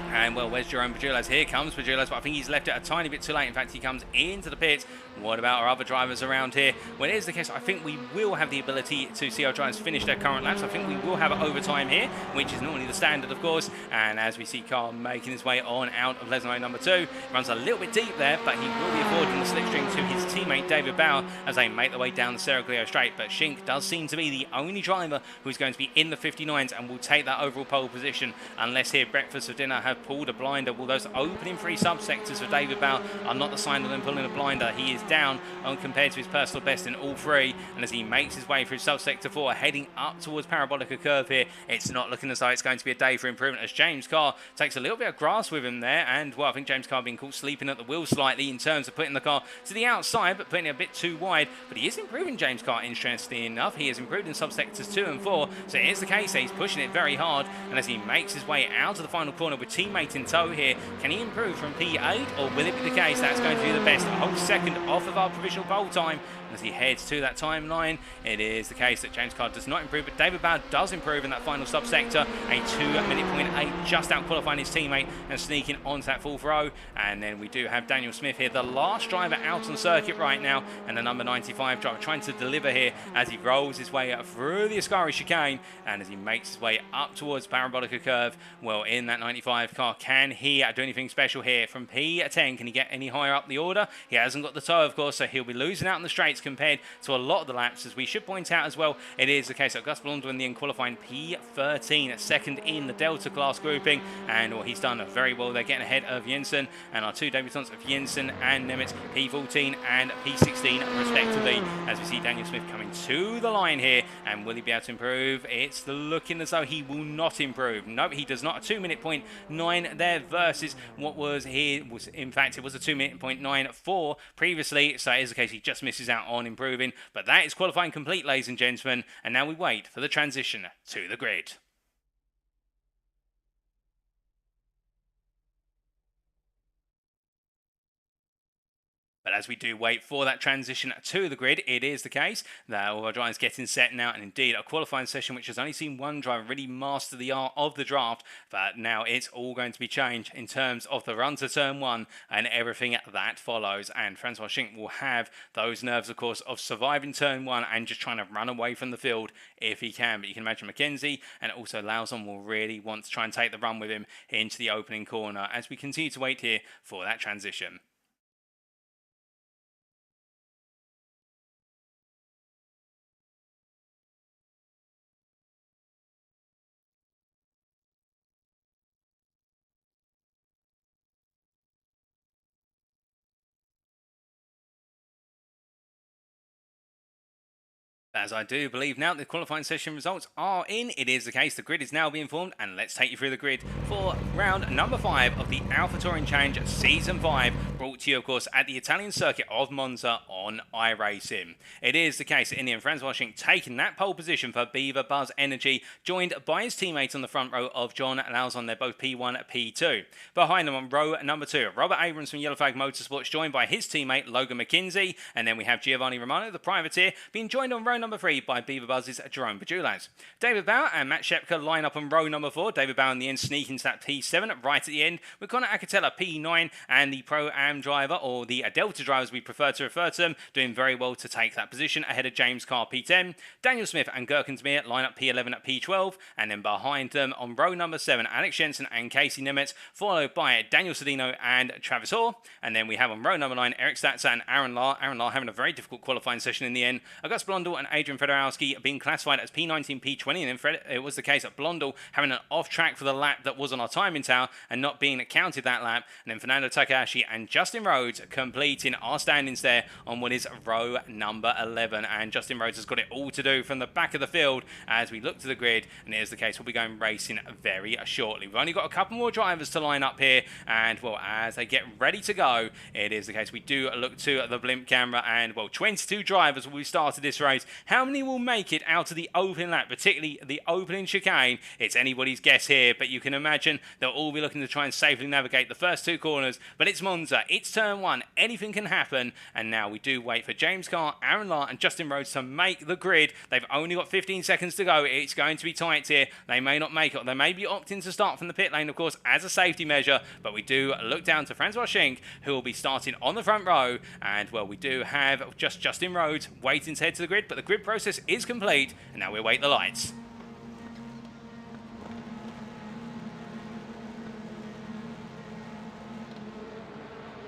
And well, where's Jerome Bajulas? Here comes Bajulas, but I think he's left it a tiny bit too late. In fact, he comes into the pits. What about our other drivers around here? Well, it is the case, I think we will have the ability to see our drivers finish their current laps. I think we will have overtime here, which is normally the standard, of course. And as we see Carl making his way on out of Lesnar number 2, runs a little bit deep there, but he will be affording the slipstream to his teammate David Bauer as they make their way down the Seraglio straight. But Schink does seem to be the only driver who's going to be in the 59s and will take that overall pole position, unless here Breakfast for Dinner have pulled a blinder. Well, those opening 3 subsectors for David Bauer are not the sign of them pulling a blinder. He is down compared to his personal best in all 3, and as he makes his way through subsector 4, heading up towards Parabolica Curve here, it's not looking as though it's going to be a day for improvement, as James Carr takes a little bit of grass with him there. And well, I think James Carr being caught sleeping at the wheel slightly in terms of putting the car to the outside, but putting it a bit too wide. But he is improving, James Carr, interestingly enough. He has improved in subsectors 2 and 4, so it is the case that he's pushing it very hard. And as he makes his way out of the final corner with teammate in tow here, can he improve from P8, or will it be the case that's going to be the best? A whole second off of our provisional pole time. As he heads to that timeline, it is the case that James Carr does not improve, but David Bauer does improve in that final subsector. A 2:08, just out qualifying his teammate and sneaking onto that full throw. And then we do have Daniel Smith here, the last driver out on the circuit right now, and the number 95 driver trying to deliver here as he rolls his way through the Ascari chicane, and as he makes his way up towards Parabolica Curve. Well, in that 95 car, can he do anything special here from P10? Can he get any higher up the order? He hasn't got the tow, of course, so he'll be losing out on the straights compared to a lot of the laps. As we should point out as well, it is the case that Gus Blondo in the end qualifying P13, second in the Delta class grouping, and well, he's done very well. They're getting ahead of Jensen, and our 2 debutants of Jensen and Nemitz, P14 and P16 respectively. As we see Daniel Smith coming to the line here, and will he be able to improve? It's looking as though he will not improve. No, he does not. A 2:09 there versus what was here was, in fact, it was a 2:94 previously, so it is the case he just misses out on improving. But that is qualifying complete, ladies and gentlemen, and now we wait for the transition to the grid. But as we do wait for that transition to the grid, it is the case that all our drivers getting set now, and indeed a qualifying session which has only seen one driver really master the art of the draft, but now it's all going to be changed in terms of the run to turn 1 and everything that follows. And Francois Schink will have those nerves, of course, of surviving turn 1 and just trying to run away from the field if he can. But you can imagine McKenzie and also Lauzon will really want to try and take the run with him into the opening corner as we continue to wait here for that transition. As I do believe now the qualifying session results are in, it is the case. The grid is now being formed, and let's take you through the grid for round number 5 of the Alpha Touring Challenge Season 5, brought to you, of course, at the Italian circuit of Monza on iRacing. It is the case that Indian Francois Schink taking that pole position for Beaver Buzz Energy, joined by his teammate on the front row of John Lauzon. They're both P1, P2. Behind them on row number 2, Robert Abrams from Yellow Flag Motorsports, joined by his teammate Logan McKinsey, and then we have Giovanni Romano, the privateer, being joined on row number 3 by Beaver Buzz's Jerome Bajulas. David Bauer and Matt Shepka line up on row number 4. David Bauer in the end sneaking to that P7 right at the end, with Conor Acatella P9 and the Pro-Am driver, or the Delta driver as we prefer to refer to them, doing very well to take that position ahead of James Carr P10. Daniel Smith and Gurkensmeer line up P11 at P12, and then behind them on row number 7, Alex Jensen and Casey Nemitz, followed by Daniel Sedino and Travis Hoare. And then we have on row number 9, Eric Statzer and Aaron Lahr. Aaron Lahr having a very difficult qualifying session in the end. Auguste Blondel and Adrian Fedorowski being classified as P19, P20, and then it was the case at Blondel having an off-track for the lap that was on our timing tower and not being counted that lap. And then Fernando Takahashi and Justin Rhodes completing our standings there on what is row number 11. And Justin Rhodes has got it all to do from the back of the field as we look to the grid. And here's the case, we'll be going racing very shortly. We've only got a couple more drivers to line up here. And, well, as they get ready to go, it is the case we do look to the blimp camera. And, well, 22 drivers will be started this race. How many will make it out of the opening lap, particularly the opening chicane? It's anybody's guess here, but you can imagine they'll all be looking to try and safely navigate the first two corners. But it's Monza, it's turn one, anything can happen. And now we do wait for James Carr, Aaron Lahr and Justin Rhodes to make the grid. They've only got 15 seconds to go. It's going to be tight here. They may not make it. They may be opting to start from the pit lane, of course, as a safety measure. But we do look down to Francois Schenk, who will be starting on the front row. And, well, we do have just Justin Rhodes waiting to head to the grid. But the grid process is complete. And now we await the lights.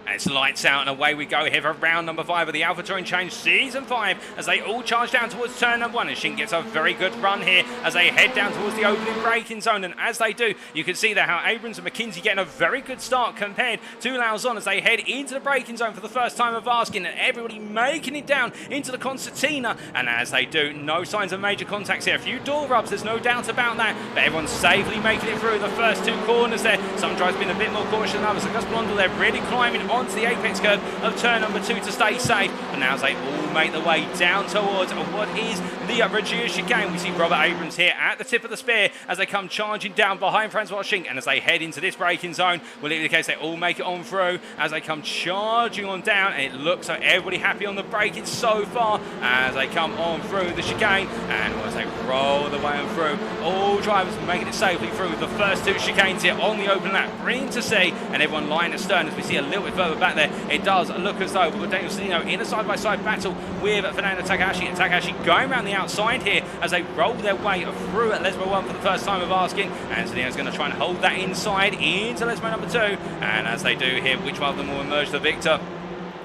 And it's lights out and away we go here for round number 5 of the AlphaTauri Challenge Season 5 as they all charge down towards turn number 1. And Schenk gets a very good run here as they head down towards the opening braking zone. And as they do, you can see there how Abrams and McKinsey getting a very good start compared to Lauzon as they head into the braking zone for the first time of asking, and everybody making it down into the concertina. And as they do, no signs of major contacts here. A few door rubs, there's no doubt about that. But everyone's safely making it through the first two corners there. Some drivers been a bit more cautious than others. Gus Blondel, they're really climbing onto the apex curve of turn number 2 to stay safe. And now as they all make their way down towards what is the Regia chicane, we see Robert Abrams here at the tip of the spear as they come charging down behind Francois Schenk. And as they head into this braking zone, will it be the case they all make it on through as they come charging on down? And it looks like everybody happy on the braking so far as they come on through the chicane. And as they roll their way on through, all drivers making it safely through the first two chicanes here on the open lap. Green to see, and everyone lying astern as we see a little bit further back there. It does look as though we've got Daniel Cedeno in a side-by-side battle with Fernando Takahashi, and Takahashi going around the outside here as they roll their way through at Lesmo 1 for the first time of asking. And Cedeno's going to try and hold that inside into Lesmo number 2. And as they do here, which one of them will emerge the victor?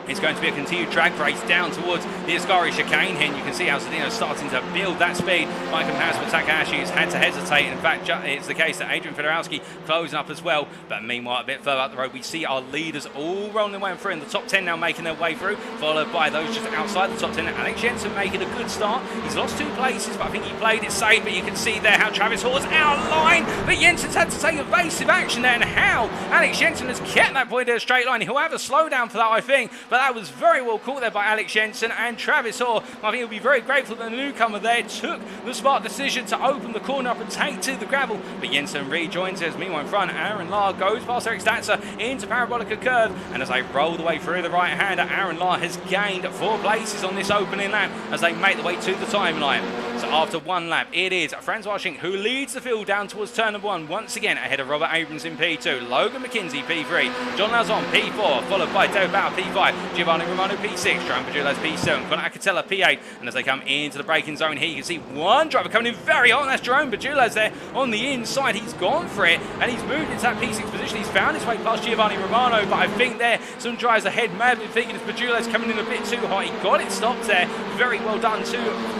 It's going to be a continued drag race down towards the Ascari chicane here, and you can see how Cedeno's starting to build that speed. By comparison with Takahashi, has had to hesitate. In fact, it's the case that Adrian Fedorowski closing up as well. But meanwhile, a bit further up the road, we see our leaders all rolling their way through, in the top 10 now making their way through, followed by those just outside the top 10. Alex Jensen making a good start. He's lost 2 places, but I think he played it safe. But you can see there how Travis Hall's out of line, but Jensen's had to take evasive action there, and how Alex Jensen has kept that point in a straight line. He'll have a slowdown for that, I think, but that was very well caught there by Alex Jensen. And Travis Hall, I think he'll be very grateful that the newcomer there took the smart decision to open the corner up and take to the gravel. But Jensen rejoins us. Meanwhile, in front, Aaron Lahr goes past Eric Statzer into Parabolica Curve. And as they roll the way through the right-hander, Aaron Lahr has gained 4 places on this opening lap as they make the way to the timeline. So after one lap, it is Francois Schenk who leads the field down towards turn number 1, once again ahead of Robert Abrams in P2, Logan McKinsey P3, John Lauzon P4, followed by Dave Bauer P5, Giovanni Romano P6, Joan Pajulas P7, Conor Acatella P8. And as they come into the braking zone here, you can see one driver coming in very hot, and that's Jerome Pajulas there on the inside. He's gone for it, and he's moved into that P6 position. He's found his way past Giovanni Romano, but I think there some drivers ahead may have been thinking it's Pajulas coming in a bit too hot. He got it stopped there. Very well done to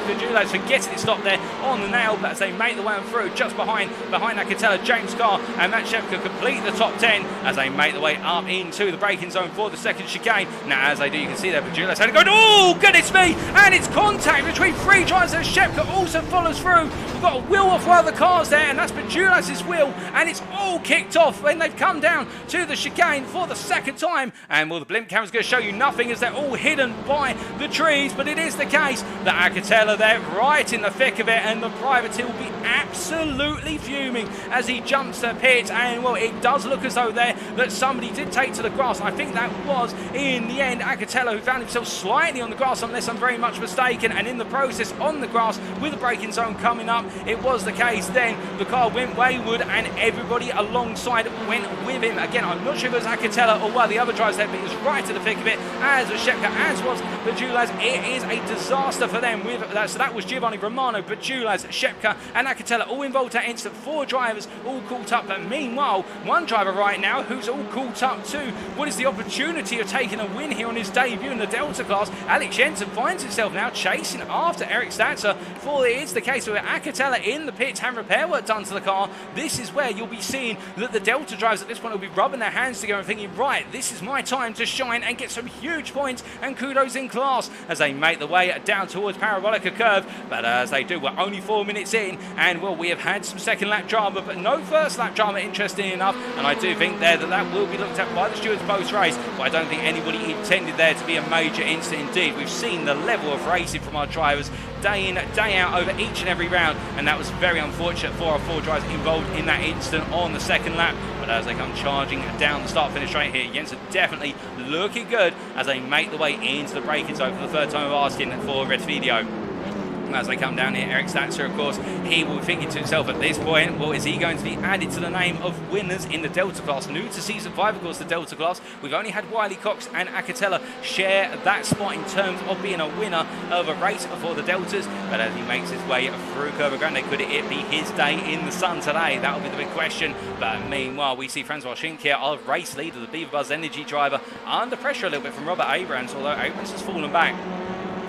Pajulas for getting it stopped there on the nail. But as they make the way on through, just behind Acatella, James Carr and Matt Shepka complete the top 10 as they make the way up into the braking zone for the second chicane. Now, as they do, you can see there Pajulas had to go. Oh, goodness me! And it's contact between 3 drivers, and Shepka also follows through. We've got a wheel off one of the cars there, and that's Pajulas' wheel, and it's all kicked off when they've come down to the chicane for the second time. And well, the blimp camera's going to show you nothing as they're all hidden by the trees, but it is the case that Acatella there right in the thick of it, and the privateer will be absolutely fuming as he jumps the pit. And well, it does look as though there that somebody did take to the grass. I think that was in the end Acatella, who found himself slightly on the grass, unless I'm very much mistaken, and in the process on the grass with the braking zone coming up, it was the case then the car went wayward and everybody alongside went with him. Again, I'm not sure if it was Acatella or one of the other drivers there, but he was right to the thick of it, as was Shepka, as was Pajulas. It is a disaster for them with that. So that was Giovanni Romano, Pajulas, Shepka and Acatella Acatella all involved at instant. 4 drivers all caught up, but meanwhile, one driver right now who's all caught up too. What is the opportunity of taking a win here on his debut in the Delta class? Alex Jensen finds himself now chasing after Eric Statzer, for it is the case with Acatella in the pits and repair work done to the car. This is where you'll be seeing that the Delta drivers at this point will be rubbing their hands together and thinking, right, this is my time to shine and get some huge points and kudos in class as they make the way down towards Parabolica Curve. But as they do, we're only 4 minutes in, and well, we have had some second lap drama, but no first lap drama, interesting enough. And I do think there that will be looked at by the stewards post-race, but I don't think anybody intended there to be a major incident. Indeed, we've seen the level of racing from our drivers day in, day out over each and every round, and that was very unfortunate for our 4 drivers involved in that incident on the second lap. But as they come charging down the start-finish straight here, Jensen definitely looking good as they make the way into the braking zone for the third time of asking for red video. As they come down here, Eric Statzer, of course, he will be thinking to himself at this point, well, is he going to be added to the name of winners in the Delta class? New to Season 5, of course, the Delta class. We've only had Wiley Cox and Acatella share that spot in terms of being a winner of a race for the Deltas. But as he makes his way through Curva Grande, could it be his day in the sun today? That will be the big question. But meanwhile, we see Francois Schink here, our race leader, the Beaver Buzz Energy driver, under pressure a little bit from Robert Abrams, although Abrams has fallen back.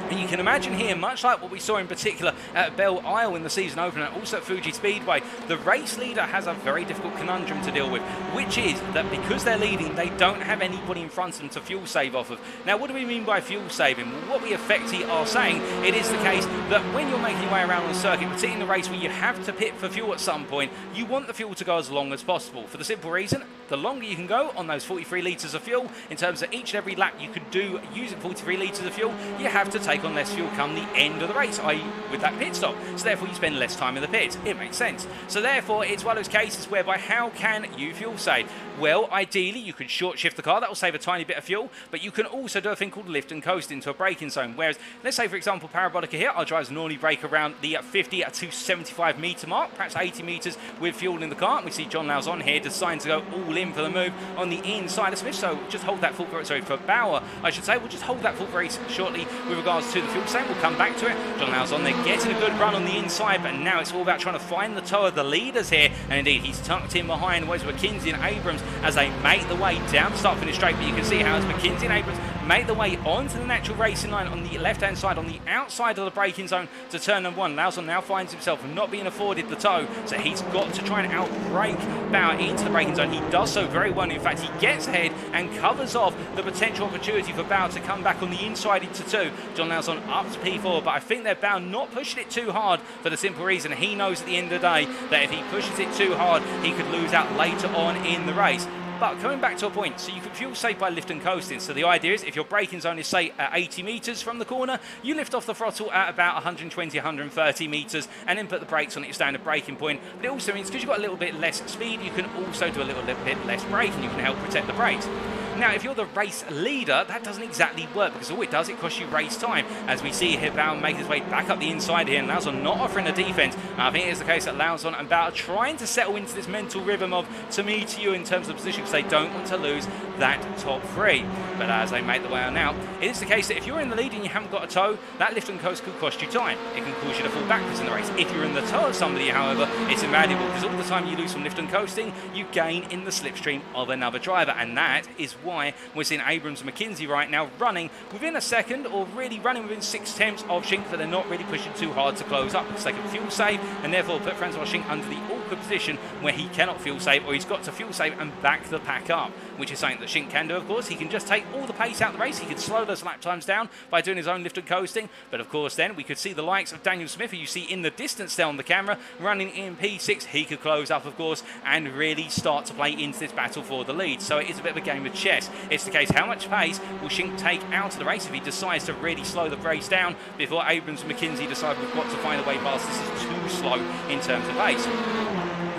And you can imagine here, much like what we saw in particular at Belle Isle in the season opener, and also at Fuji Speedway, the race leader has a very difficult conundrum to deal with, which is that because they're leading, they don't have anybody in front of them to fuel save off of. Now, what do we mean by fuel saving? Well, what we effectively are saying, it is the case that when you're making your way around on the circuit, particularly in the race where you have to pit for fuel at some point, you want the fuel to go as long as possible. For the simple reason, the longer you can go on those 43 litres of fuel, in terms of each and every lap you could do using 43 litres of fuel, you have to take on less fuel come the end of the race, i.e. with that pit stop. So therefore you spend less time in the pits. It makes sense. So therefore it's one of those cases whereby how can you fuel save? Well, ideally you could short shift the car, that will save a tiny bit of fuel, but you can also do a thing called lift and coast into a braking zone. Whereas, let's say for example Parabolica here, our drivers normally brake around the 50 to 75 metre mark, perhaps 80 metres with fuel in the car. And we see John Lauzon here deciding to go all in for the move on the inside of Smith. So just hold that thought for, sorry, for Bauer, I should say. We'll just hold that thought very shortly with regards to the fuel save. We'll come back to it. John Lauzon there getting a good run on the inside, but now it's all about trying to find the toe of the leaders here. And indeed, he's tucked in behind Wes McKinsey and Abrams as they make the way down the start finish straight. But you can see how as McKinsey and Abrams make the way onto the natural racing line on the left-hand side, on the outside of the braking zone to turn number 1. Lauzon now finds himself not being afforded the toe, so he's got to try and outbrake Bauer into the braking zone. He does so very well. In fact, he gets ahead and covers off the potential opportunity for Bauer to come back on the inside into 2. John Lauzon up to P4, but I think they're Bauer not pushing it too hard for the simple reason he knows at the end of the day that if he pushes it too hard, he could lose out later on in the race. But coming back to a point, so you can fuel save by lift and coasting. So the idea is if your braking zone is, say, at 80 metres from the corner, you lift off the throttle at about 120, 130 metres and then put the brakes on at your standard braking point. But it also means because you've got a little bit less speed, you can also do a little bit less braking. You can help protect the brakes. Now, if you're the race leader, that doesn't exactly work because all it does, it costs you race time. As we see here, Bauer make his way back up the inside here, and Lauzon not offering a defence. I think it's the case that Lauzon and Bauer are trying to settle into this mental rhythm of to me to you in terms of position because they don't want to lose that top 3. But as they make the way on now, it is the case that if you're in the lead and you haven't got a toe, that lift and coast could cost you time. It can cause you to fall backwards in the race. If you're in the toe of somebody, however, it's invaluable because all the time you lose from lift and coasting, you gain in the slipstream of another driver, and that is why we're seeing Abrams and McKinsey right now running within a second, or really running within 6/10 of Schink, but they're not really pushing too hard to close up because they can fuel save and therefore put Francois Schink under the awkward position where he cannot fuel save, or he's got to fuel save and back the pack up, which is something that Schink can do, of course. He can just take all the pace out of the race. He can slow those lap times down by doing his own lift and coasting, but of course then we could see the likes of Daniel Smith, who you see in the distance there on the camera, running in P6. He could close up, of course, and really start to play into this battle for the lead. So it is a bit of a game of chess. It's the case, how much pace will Schink take out of the race if he decides to really slow the race down before Abrams and McKinsey decide we've got to find a way past. This is too slow in terms of pace.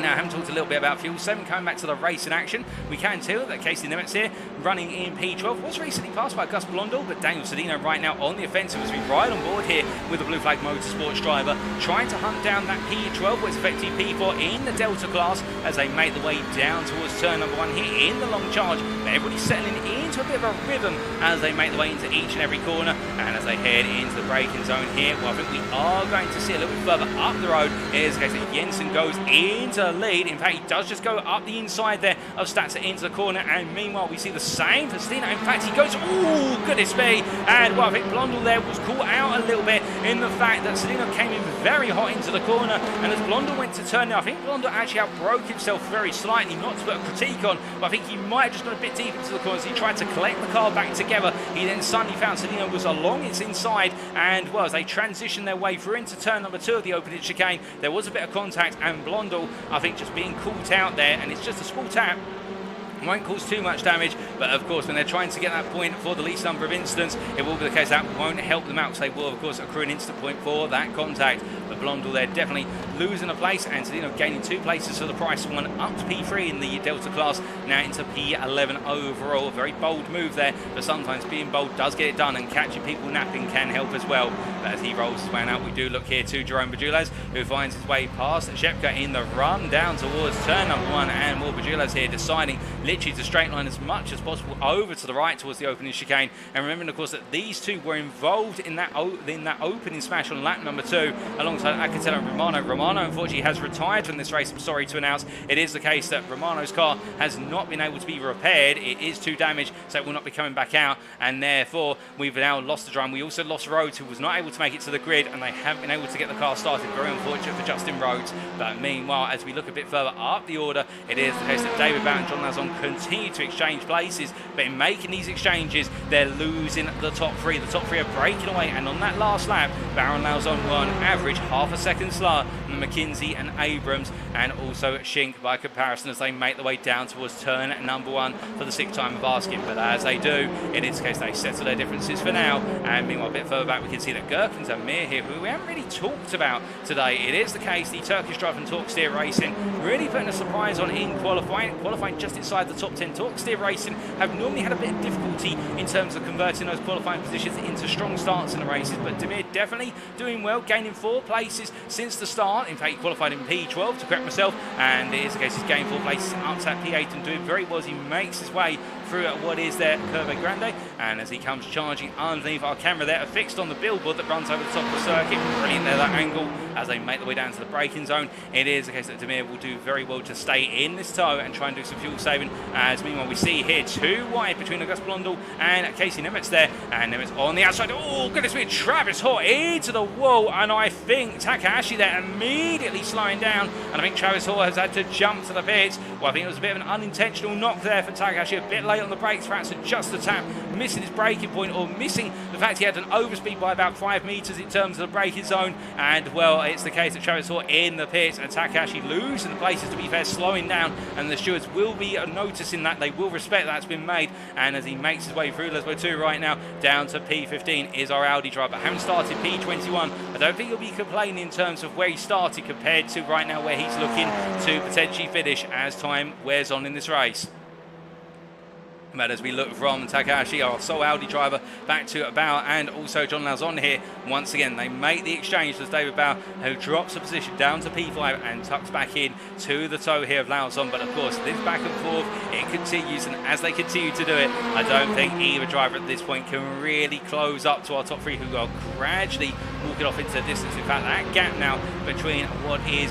Now, I haven't talked a little bit about Fuel 7 coming back to the race in action. We can tell that Casey Nemetz here, running in P12, was recently passed by Gus Blondell, but Daniel Sedino right now on the offensive as we ride on board here with the Blue Flag Motorsports driver, trying to hunt down that P12, which is effectively P4 in the Delta class as they make the way down towards turn number 1 here in the long charge. But everybody's settling into a bit of a rhythm as they make the way into each and every corner, and as they head into the braking zone here, well, I think we are going to see a little bit further up the road. Here's the case that Jensen goes into lead. In fact, he does just go up the inside there of Statzer into the corner, and meanwhile we see the same for Sedino. In fact, he goes, oh goodness me, and well, I think Blondell there was caught out a little bit in the fact that Sedino came in very hot into the corner, and as Blondell went to turn now, I think Blondell actually outbroke himself very slightly, not to put a critique on, but I think he might have just gone a bit deep into the corner as he tried to collect the car back together. He then suddenly found Sedino was along its inside, and well, as they transitioned their way through into turn number 2 of the opening chicane, there was a bit of contact, and Blondell, I think, just being caught out there, and it's just a small tap. Won't cause too much damage, but of course when they're trying to get that point for the least number of incidents, it will be the case that won't help them out, because they will of course accrue an instant point for that contact. But Blondell there definitely losing a place, and Sedino gaining 2 places for the price of 1 up to P3 in the Delta class, now into P11 overall. A very bold move there, but sometimes being bold does get it done, and catching people napping can help as well. But as he rolls his way out, we do look here to Jerome Bajulas, who finds his way past Shepka in the run down towards turn number 1, and Will Bajulas here deciding literally to straight line as much as possible over to the right towards the opening chicane. And remembering of course that these two were involved in that opening smash on lap number 2 alongside Acatella and Romano. Romano unfortunately has retired from this race. I'm sorry to announce it is the case that Romano's car has not been able to be repaired. It is too damaged, so it will not be coming back out, and therefore we've now lost the drive. We also lost Rhodes, who was not able to make it to the grid, and they haven't been able to get the car started. Very unfortunate for Justin Rhodes. But meanwhile, as we look a bit further up the order, it is the case that David Bout and John Lazon continue to exchange places, but in making these exchanges they're losing the top 3. The top 3 are breaking away, and on that last lap Baron Lazon won average half a second slower than McKinsey and Abrams, and also Schink by comparison, as they make the way down towards turn number 1 for the 6th time of asking. But as they do, it is the case they settle their differences for now. And meanwhile, a bit further back we can see that Gherkins Amir here, who we haven't really talked about today. It is the case the Turkish driver from Torque Steer Racing really putting a surprise on in qualifying just inside the top 10. Torque Steer Racing have normally had a bit of difficulty in terms of converting those qualifying positions into strong starts in the races, but Demir definitely doing well, gaining 4 places since the start. In fact, he qualified in P12 to correct myself, and it is the case he's gained 4 places up to that P8 and doing very well as he makes his way through what is their Curve Grande. And as he comes charging underneath, our camera there fixed on the billboard that runs over the top of the circuit. Brilliant there, that angle, as they make the way down to the braking zone. It is the case that Demir will do very well to stay in this tow and try and do some fuel saving, as meanwhile we see here 2 wide between Gus Blondell and Casey Nemetz there, and Nemetz on the outside. Oh goodness me, Travis Hoare into the wall, and I think Takahashi there immediately slowing down, and I think Travis Hoare has had to jump to the pits. Well, I think it was a bit of an unintentional knock there for Takahashi, a bit late on the brakes, perhaps just a tap, missing his braking point, or missing the fact he had an overspeed by about 5 metres in terms of the braking zone. And well, it's the case that Travis Hoare in the pits, and Takahashi losing the places, to be fair, slowing down, and the stewards will be noticing that. They will respect that's been made, and as he makes his way through Lesbo 2 right now down to P15 is our Audi driver. Having started P21, I don't think he'll be complaining in terms of where he started compared to right now where he's looking to potentially finish as time wears on in this race. But as we look from Takahashi, our sole Audi driver, back to Bauer and also John Lazon here, once again they make the exchange as David Bauer, who drops a position down to P5 and tucks back in to the toe here of Lazon. But of course this back and forth, it continues, and as they continue to do it, I don't think either driver at this point can really close up to our top 3, who are gradually walking off into the distance. In fact, that gap now between what is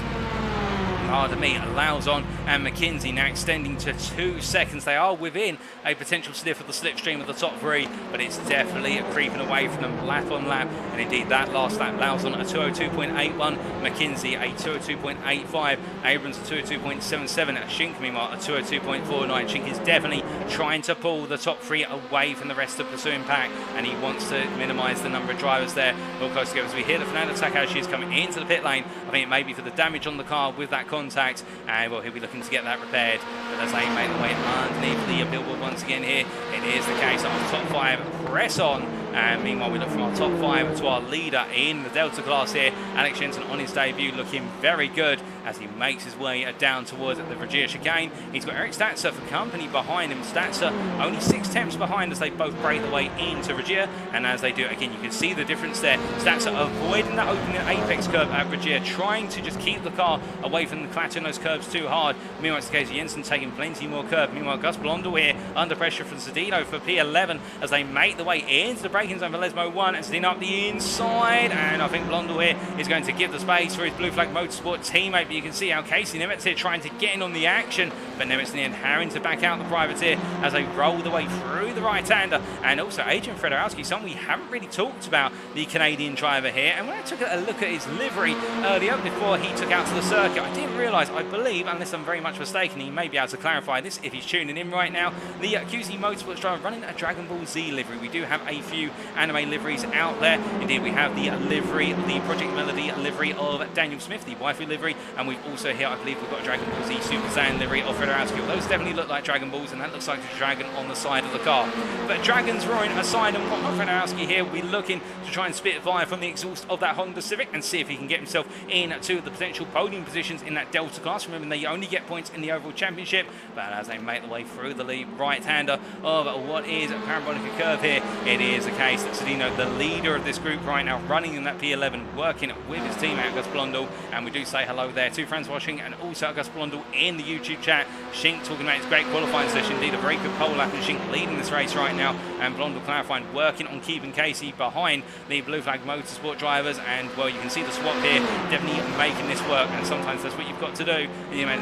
pardon me, Lazon and McKinsey now extending to 2 seconds. They are within a potential sniff of the slipstream of the top 3, but it's definitely creeping away from them lap on lap. And indeed, that last lap, Lazon a 202.81, McKinsey a 202.85, Abrams a 202.77, Schink meanwhile a 202.49. Schink is definitely trying to pull the top 3 away from the rest of the pursuing pack, and he wants to minimise the number of drivers there. All close together as we hear that Fernando Takahashi is coming into the pit lane. I think it may be for the damage on the car with that contact, and well, he'll be looking to get that repaired. But as they make their way underneath the billboard once again here, it is the case that our top 5 press on And meanwhile, we look from our top 5 to our leader in the Delta class here. Alex Jensen on his debut looking very good as he makes his way down towards the Regia chicane. He's got Eric Statzer for company behind him. Statzer only 6 tenths behind as they both break the way into Regia. And as they do, again, you can see the difference there. Statzer avoiding that opening apex curve at Regia, trying to just keep the car away from the clatter in those curves too hard. Meanwhile, it's the case of Jensen taking plenty more curve. Meanwhile, Gus Blondell here under pressure from Sedino for P11 as they make the way into the braking zone for Lesmo 1 and Sedino up the inside. And I think Blondell here is going to give the space for his Blue Flag Motorsport teammate. But you can see how Casey Nemitz here trying to get in on the action. But Nemitz in the end having to back out the privateer as they roll the way through the right-hander. And also Adrian Fedorowski, someone we haven't really talked about, the Canadian driver here. And when I took a look at his livery earlier before he took out to the circuit, I didn't realise, I believe, unless I'm very much mistaken, he may be able to clarify this if he's tuning in right now, the QC Motorsports driver running a Dragon Ball Z livery. We do have a few anime liveries out there. Indeed, we have the livery, the Project Melody livery of Daniel Smith, the waifu livery, and we've also here, I believe, we've got a Dragon Ball Z Super Saiyan livery of Fedorowski. Those definitely look like Dragon Balls, and that looks like a dragon on the side of the car. But dragons roaring aside, and whatnot, Fedorowski here, we're looking to try and spit fire from the exhaust of that Honda Civic and see if he can get himself into the potential podium positions in that Delta class. Remember, they only get points in the overall championship, but as they make the way through the lead right-hander of what is a parabolic curve here, it is the case that Sedino, the leader of this group right now, running in that P11, working with his teammate Gus Blondell. And we do say hello there to friends watching and also Gus Blondell in the YouTube chat. Shink talking about his great qualifying session, indeed a very good pole lap, and Shink leading this race right now, and Blondell clarifying, working on keeping Casey behind the Blue Flag Motorsport drivers. And well, you can see the swap here, definitely making this work, and sometimes that's what you've got to do.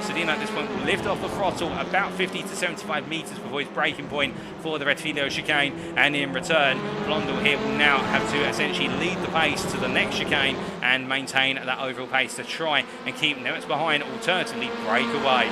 Sedino at this point will lift off the throttle about 50 to 75 metres before his braking point for the Red Filio chicane, and in return, Blondell here will now have to essentially lead the pace to the next chicane and maintain that overall pace to try and keep Nemitz behind, alternatively break away.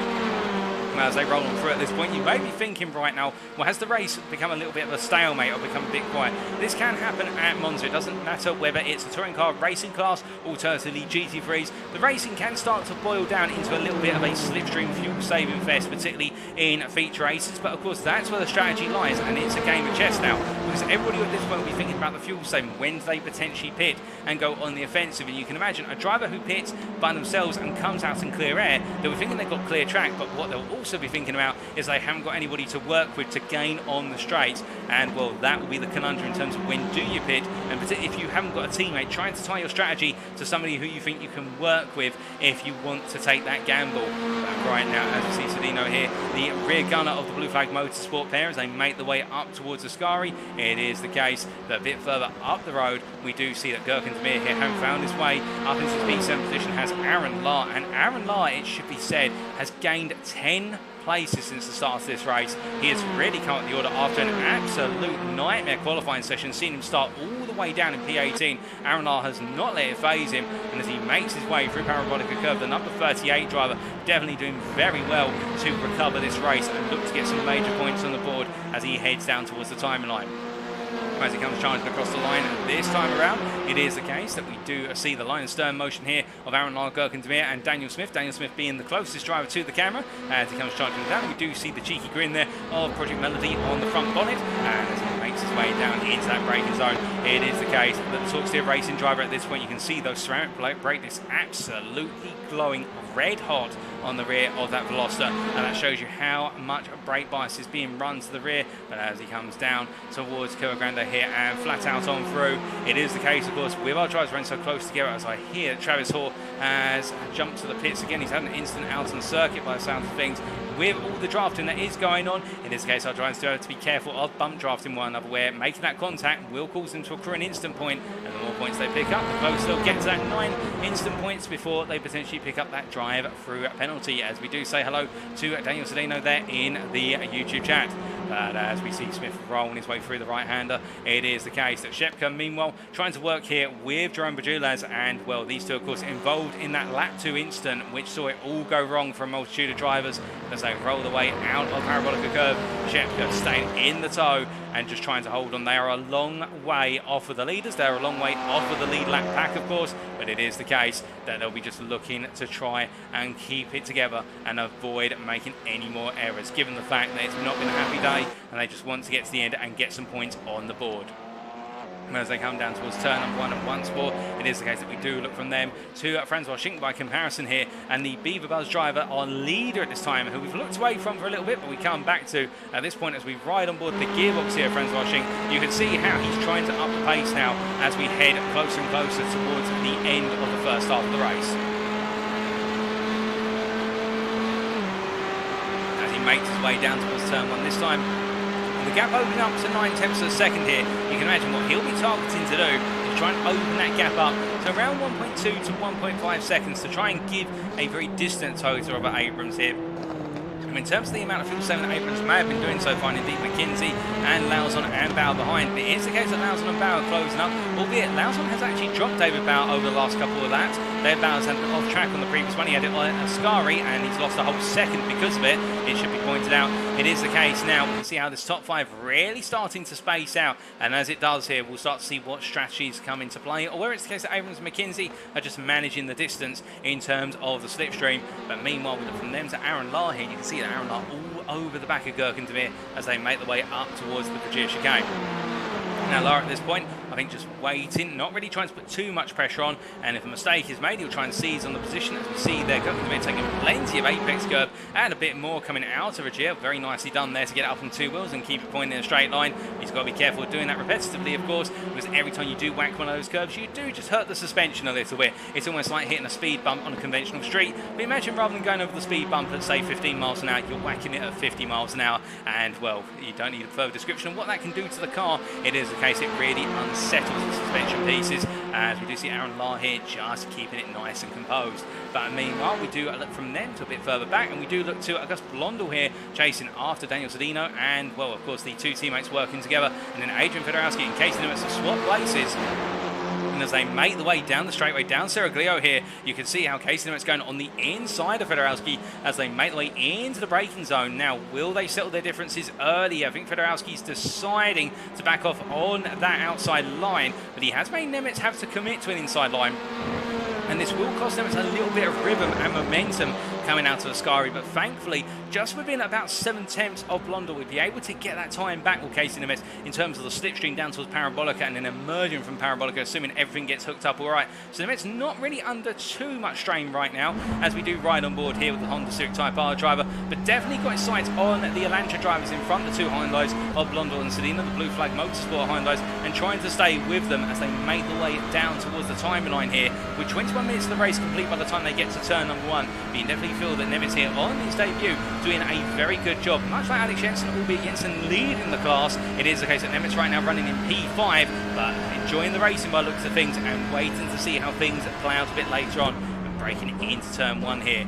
As they roll on through at this point, you may be thinking right now, well, has the race become a little bit of a stalemate or become a bit quiet? This can happen at Monza. It doesn't matter whether it's a touring car racing class, alternatively GT3s. The racing can start to boil down into a little bit of a slipstream fuel-saving fest, particularly in feature races. But of course, that's where the strategy lies, and it's a game of chess now, because everybody at this point will be thinking about the fuel saving, when do they potentially pit and go on the offensive. And you can imagine a driver who pits by themselves and comes out in clear air, they'll be thinking they've got clear track, but what they'll also be thinking about is they haven't got anybody to work with to gain on the straight. And well, that will be the conundrum in terms of when do you pit, and particularly if you haven't got a teammate, trying to tie your strategy to somebody who you think you can work with if you want to take that gamble. But right now, as you see Sedino here, the rear gunner of the Blue Flag Motorsport pair, as they make the way up towards Ascari, it is the case that a bit further up the road, we do see that Gurkan Demir here having found his way up into the P7 position has Aaron Lahr, and Aaron Lahr, it should be said, has gained 10 places since the start of this race. He has really come up the order after an absolute nightmare qualifying session, seeing him start all the way down in P18. Aaron Lahr has not let it phase him, and as he makes his way through Parabolica Curve, the number 38 driver definitely doing very well to recover this race and look to get some major points on the board as he heads down towards the timeline. As he comes charging across the line this time around, it is the case that we do see the line and stern motion here of Aaron Lahr, Gurkan Demir and Daniel Smith. Daniel Smith being the closest driver to the camera as he comes charging down. We do see the cheeky grin there of Project Melody on the front bonnet, and as he makes his way down into that braking zone, it is the case that the Torque Racing driver at this point, you can see those ceramic brake discs absolutely glowing red hot on the rear of that Veloster, and that shows you how much brake bias is being run to the rear. But as he comes down towards Kura Grande here and flat out on through, it is the case, of course, with our drivers running so close together, as I hear Travis Hoare has jumped to the pits again. He's had an instant out on the circuit by the sound of things. With all the drafting that is going on, in this case, our drivers do have to be careful of bump drafting one another, where making that contact will cause them to accrue an instant point, and the more points they pick up, the closer they'll get to that 9 instant points before they potentially pick up that drive through penalty. As we do say hello to Daniel Sedino there in the YouTube chat. But as we see Smith rolling his way through the right-hander, it is the case that Shepka, meanwhile, trying to work here with Jerome Bajulas, and, well, these two, of course, involved in that lap 2 incident, which saw it all go wrong for a multitude of drivers as they roll the way out of Parabolica Curve. Shepka staying in the tow and just trying to hold on. They are a long way off of the leaders. They're a long way off of the lead lap pack, of course, but it is the case that they'll be just looking to try and keep it together and avoid making any more errors, given the fact that it's not been a happy day and they just want to get to the end and get some points on the board. as they come down towards turn number 1, and once more it is the case that we do look from them to Francois Schink by comparison here, and the Beaver Buzz driver, our leader at this time, who we've looked away from for a little bit, but we come back to at this point as we ride on board the gearbox here. Francois Schink, you can see how he's trying to up the pace now as we head closer and closer towards the end of the first half of the race. As he makes his way down towards turn 1 this time, the gap opening up to 9/10 of a second here. You can imagine what he'll be targeting to do is try and open that gap up to around 1.2 to 1.5 seconds to try and give a very distant tow to Robert Abrams here. In terms of the amount of fuel saving that Abrams may have been doing so far, indeed McKinsey and Lauzon and Bauer behind. It is the case that Lauzon and Bauer closing up, albeit Lauzon has actually dropped David Bauer over the last couple of laps. David Bauer's had an off track on the previous one. He had it on Ascari and he's lost a whole second because of it. It should be pointed out. It is the case now. We can see how this top 5 really starting to space out, and as it does here, we'll start to see what strategies come into play, or where it's the case that Abrams and McKinsey are just managing the distance in terms of the slipstream. But meanwhile, we look from them to Aaron Lahr here. You can see that Aaron Lahr all over the back of Gurkendemir as they make their way up towards the Virginia chicane. Now Lahr at this point, I think just waiting, not really trying to put too much pressure on, and if a mistake is made, he'll try and seize on the position. As we see there, Gurkendemir taking plenty of apex curb and a bit more coming out of Regia. Very nicely done there to get it up on 2 wheels and keep it pointing in a straight line. He's got to be careful of doing that repetitively, of course, because every time you do whack one of those curves, you do just hurt the suspension a little bit. It's almost like hitting a speed bump on a conventional street. But imagine rather than going over the speed bump at, say, 15 miles an hour, you're whacking it at 50 miles an hour, and, well, you don't need a further description of what that can do to the car. It is the case it really unsettles the suspension pieces, as we do see Aaron Lahr here just keeping it nice and composed. But meanwhile, we do look from them to a bit further back, and we do look to Auguste Blondel here chasing after Daniel Sedino, and, well, of course, the 2 teammates working together, and then Adrian Fedorowski and Casey Nimitz have swapped places. And as they make the way down the straightaway, down Seraglio here, you can see how Casey Nimitz going on the inside of Fedorowski as they make the way into the braking zone. Now, will they settle their differences early? I think Fedorowski's deciding to back off on that outside line, but he has made Nimitz have to commit to an inside line. And this will cost them a little bit of rhythm and momentum coming out of Ascari, but thankfully, just within about 7/10 of Blondel, we'll be able to get that time back with Casey Nimitz in terms of the slipstream down towards Parabolica and then emerging from Parabolica, assuming everything gets hooked up all right. So Nimitz not really under too much strain right now as we do ride on board here with the Honda Civic Type R driver, but definitely got his sights on the Elantra drivers in front, the 2 Hyundais of Blondel and Sedina, the Blue Flag Motorsport Hyundais, and trying to stay with them as they make the way down towards the timeline here, with 21 minutes of the race complete by the time they get to turn number 1. But you definitely feel that Nimitz here on his debut doing a very good job. Much like Alex Jensen, albeit Jensen leading the class, it is the case that Nimitz right now running in P5, but enjoying the racing by the looks of things and waiting to see how things play out a bit later on and breaking into turn 1 here.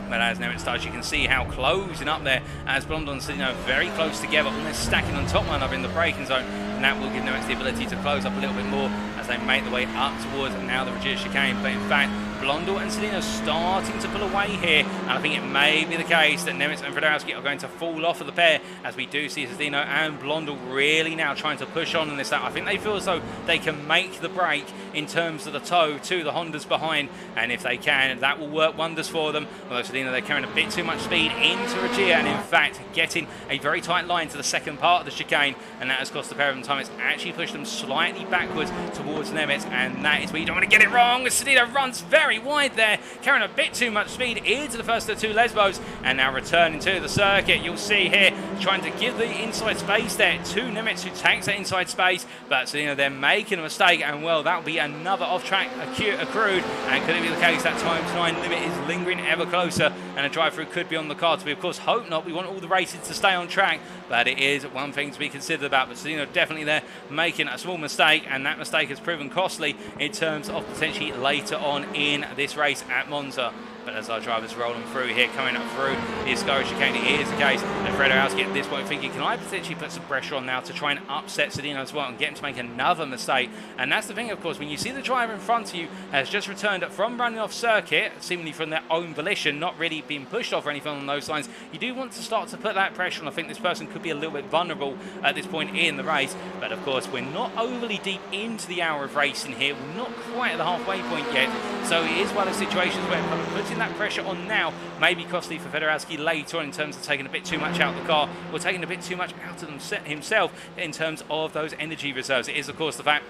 But as Nimitz does, you can see how closing up there as Blondel and Sedino very close together, almost stacking on top one another in the braking zone, and that will give Nimitz the ability to close up a little bit more as they make the way up towards now the Regia chicane. But in fact, Blondel and Sedino starting to pull away here, and I think it may be the case that Nimitz and Fedorowski are going to fall off of the pair, as we do see Sedino and Blondel really now trying to push on in this lap. I think they feel as though they can make the break in terms of the tow to the Hondas behind, and if they can, that will work wonders for them. Although Sedino, they're carrying a bit too much speed into Regia, and in fact getting a very tight line to the second part of the chicane, and that has cost the pair of them time. It's actually pushed them slightly backwards towards Nimitz, and that is where you don't want to get it wrong. Sedino runs very wide there, carrying a bit too much speed into the first of the 2 Lesbos, and now returning to the circuit. You'll see here trying to give the inside space there to Nimitz, who takes that inside space, but Sedino, they're making a mistake, and well, that'll be another off-track accrued, and could it be the case that times 9 limit is lingering ever closer, and a drive-through could be on the cards? We of course hope not. We want all the races to stay on track, but it is one thing to be considered about. But Sedino definitely there making a small mistake, and that mistake has proven costly in terms of potentially later on in this race at Monza. But as our drivers rolling through here, coming up through the Ascari chicane, it is the case that Fedorowski at this point thinking, can I potentially put some pressure on now to try and upset Sedino as well and get him to make another mistake? And that's the thing, of course, when you see the driver in front of you has just returned from running off circuit, seemingly from their own volition, not really being pushed off or anything on those lines, you do want to start to put that pressure on. I think this person could be a little bit vulnerable at this point in the race. But of course, we're not overly deep into the hour of racing here. We're not quite at the halfway point yet. So it is one of the situations where it puts putting that pressure on now may be costly for Federowski later on in terms of taking a bit too much out of the car or taking a bit too much out of himself in terms of those energy reserves. It is, of course, the fact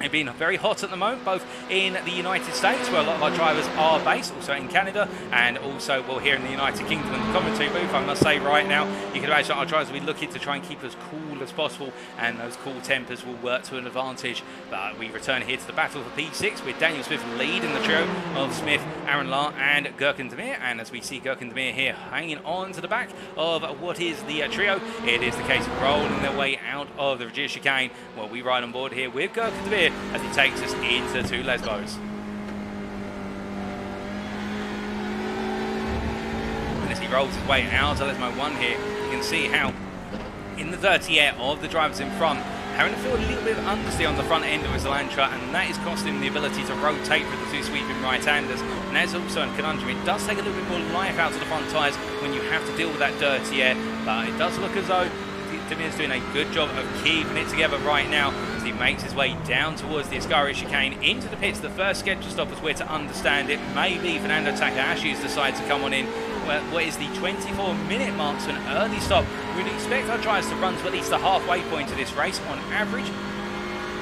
it's been very hot at the moment, both in the United States, where a lot of our drivers are based, also in Canada, and also, well, here in the United Kingdom in the commentary booth. I must say right now, you can imagine our drivers will be looking to try and keep as cool as possible, and those cool tempers will work to an advantage. But we return here to the battle for P6 with Daniel Smith leading the trio of Smith, Aaron Lahr, and Gurkan Demir. And as we see Gurkan Demir here hanging on to the back of what is the trio, it is the case of rolling their way out of the reduced chicane. Well, we ride on board here with Gurkan Demir as he takes us into two Lesbos. And as he rolls his way out of Lesmo 1 here, you can see how in the dirty air of the drivers in front, having to feel a little bit of understeer on the front end of his Elantra, and that is costing him the ability to rotate with the two sweeping right-handers. And that's also a conundrum. It does take a little bit more life out of the front tyres when you have to deal with that dirty air, but it does look as though Demir's doing a good job of keeping it together right now as he makes his way down towards the Ascari chicane into the pits. The first scheduled stop, as we're to understand it, maybe Fernando Takahashi's decided to come on in. What is the 24-minute mark, so an early stop. We'd expect our drivers to run to at least the halfway point of this race on average,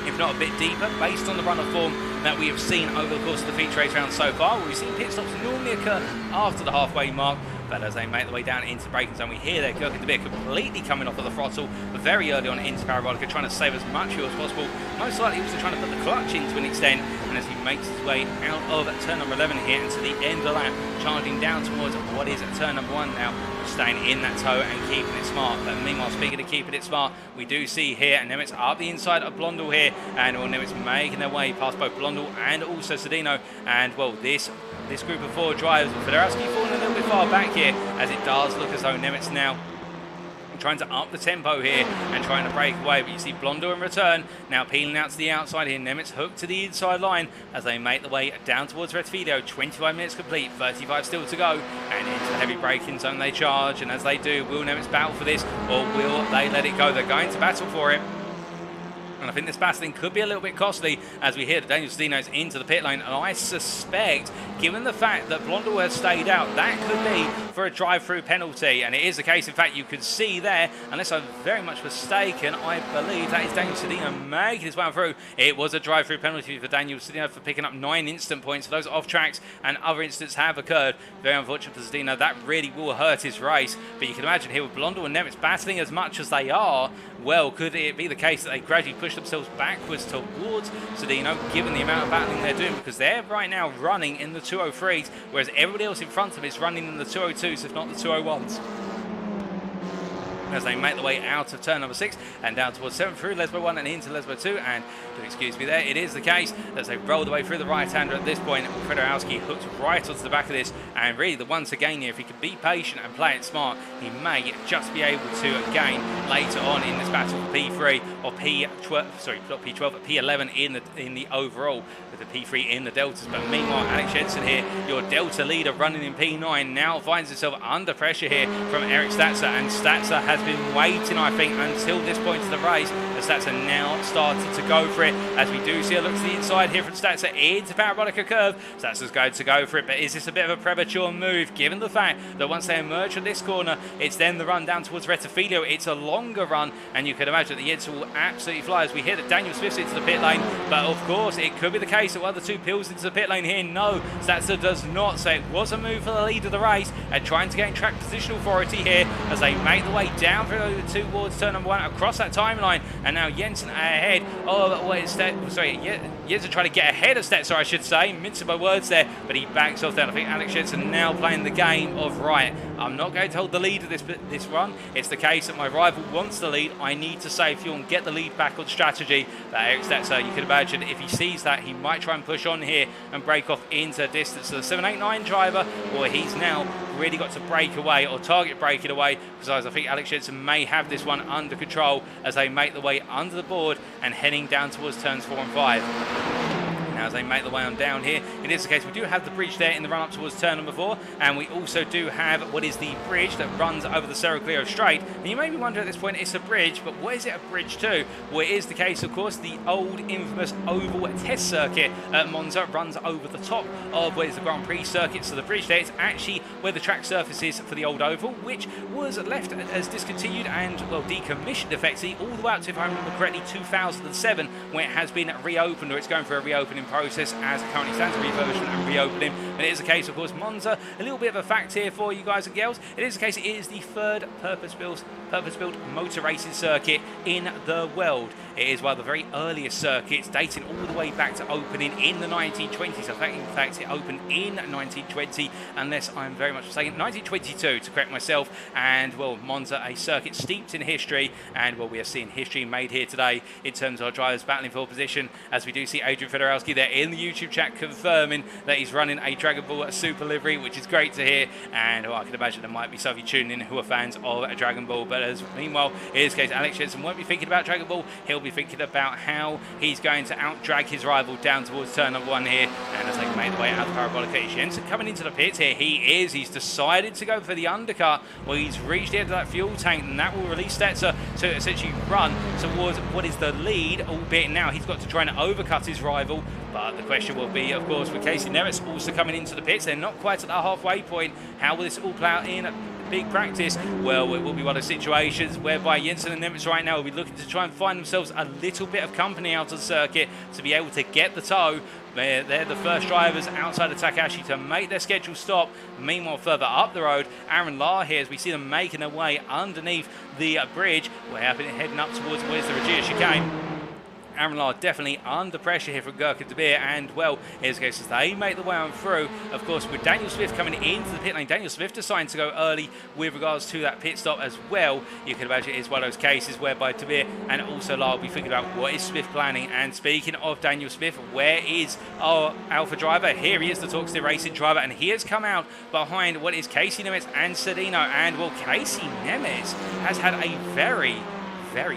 if not a bit deeper, based on the run of form that we have seen over the course of the feature race round so far. We've seen pit stops normally occur after the halfway mark, but as they make their way down into the braking zone, we hear their Gurkan Demir completely coming off of the throttle very early on into Parabolica, trying to save as much fuel as possible. Most likely also trying to put the clutch into an extent, and as he makes his way out of turn number 11 here into the end of the lap, charging down towards what is turn number 1 now, staying in that tow and keeping it smart. But meanwhile, speaking of keeping it smart, we do see here Nemitz up the inside of Blondel here, and Nemitz making their way past both Blondel and also Sedino. And well, this group of 4 drivers, Federowski falling a little bit far back here, as it does look as though Nemitz now trying to up the tempo here and trying to break away. But you see Blondel in return now peeling out to the outside here. Nemitz hooked to the inside line as they make the way down towards Retfido. 25 minutes complete, 35 still to go, and into the heavy braking zone they charge. And as they do, will Nemitz battle for this, or will they let it go? They're going to battle for it. And I think this battling could be a little bit costly as we hear that Daniel Sedino's into the pit lane. And I suspect, given the fact that Blondel has stayed out, that could be for a drive-through penalty. And it is the case, in fact, you could see there, unless I'm very much mistaken, I believe that is Daniel Sedino making his way through. It was a drive-through penalty for Daniel Sedino for picking up 9 instant points. For those off tracks and other incidents have occurred. Very unfortunate for Sedino. That really will hurt his race. But you can imagine here with Blondel and Nemitz battling as much as they are, well, could it be the case that they gradually push themselves backwards towards Sedino, given the amount of battling they're doing? Because they're right now running in the 203s, whereas everybody else in front of them is running in the 202s, if not the 201s. As they make the way out of turn number 6 and down towards 7 through Lesbo 1 and into Lesbo 2. And do excuse me there, it is the case that they roll the way through the right-hander at this point. Federowski hooks right onto the back of this, and really the once again here, if he can be patient and play it smart, he may just be able to gain later on in this battle for P3 or P12, sorry, not P12 but P11 in the overall, with the P3 in the deltas. But meanwhile, Alex Jensen here, your delta leader running in P9, now finds himself under pressure here from Eric Statzer, and Statzer has been waiting, I think, until this point of the race. The Statzer now started to go for it, as we do see a look to the inside here from Statzer into Parabolica curve. Statzer's going to go for it, but is this a bit of a premature move, given the fact that once they emerge from this corner, it's then the run down towards Retafilio. It's a longer run, and you can imagine that the Jensen will absolutely fly, as we hear that Daniel Smith's into the pit lane. But of course, it could be the case that one of the 2 pills into the pit lane here. No, Statzer does not. So it was a move for the lead of the race, and trying to gain track position authority here as they make the way down towards turn number 1 across that timeline. And now Jensen ahead of what is Jensen trying to get ahead of Stetzer, I should say, mincing my words there, but he backs off down. I think Alex Jensen now playing the game of, right, I'm not going to hold the lead of this run. It's the case that my rival wants the lead. I need to save fuel and get the lead back on strategy. But Eric Stetzer, you can imagine if he sees that, he might try and push on here and break off into distance. So the 789 driver, or he's now really got to break away or target breaking away, because I think Alex Jensen may have this one under control as they make the way under the board and heading down towards turns 4 and 5. Now as they make the way on down here, it is the case we do have the bridge there in the run-up towards turn number 4, and we also do have what is the bridge that runs over the Cerro Clio Straight. And you may be wondering at this point, it's a bridge, but what is it a bridge to? Well, it is the case, of course, the old infamous oval test circuit at Monza runs over the top of what is the Grand Prix circuit. So the bridge there is actually where the track surface is for the old oval, which was left as discontinued and, well, decommissioned effectively all the way up to, if I remember correctly, 2007, when it has been reopened, or it's going through a reopening process as it currently stands, reversion and reopening. And it is the case, of course, Monza, a little bit of a fact here for you guys and girls. It is the case, it is the third purpose-built motor racing circuit in the world. It is one of the very earliest circuits, dating all the way back to opening in the 1920s. In fact, it opened in 1920, unless I'm very much mistaken, 1922 to correct myself. And, well, Monza, a circuit steeped in history, and, well, we are seeing history made here today in terms of our drivers battling for position, as we do see Adrian Fedorowski there in the YouTube chat confirming that he's running a Dragon Ball Super livery, which is great to hear. And, well, I can imagine there might be some of you tuning in who are fans of Dragon Ball, but as meanwhile, in this case, Alex Jensen won't be thinking about Dragon Ball. He'll be thinking about how he's going to out-drag his rival down towards turn number 1 here. And as they make the way out of the parabolic, Jensen coming into the pits here. He's decided to go for the undercut. Well, he's reached the end of that fuel tank, and that will release Stetzer to essentially run towards what is the lead, albeit now he's got to try and overcut his rival. But the question will be, of course, with Casey Nemitz also coming into the pits. They're not quite at that halfway point. How will this all play out in big practice? Well, it will be one of those situations whereby Jensen and Nemitz right now will be looking to try and find themselves a little bit of company out of the circuit to be able to get the tow. They're the first drivers outside of Takahashi to make their scheduled stop. Meanwhile, further up the road, Aaron Lahr here, as we see them making their way underneath the bridge. We're heading up towards where's the Regia chicane. Aaron Lahr definitely under pressure here from Gurka De Beer, and, well, here's the case as they make the way on through. Of course, with Daniel Swift coming into the pit lane, Daniel Swift deciding to go early with regards to that pit stop as well. You can imagine it is one of those cases whereby De Beer and also Lahr will be thinking about what is Swift planning. And speaking of Daniel Swift, where is our Alpha driver? Here he is, the Talkstick Racing driver, and he has come out behind what is Casey Nemitz and Sedino. And, well, Casey Nemitz has had a very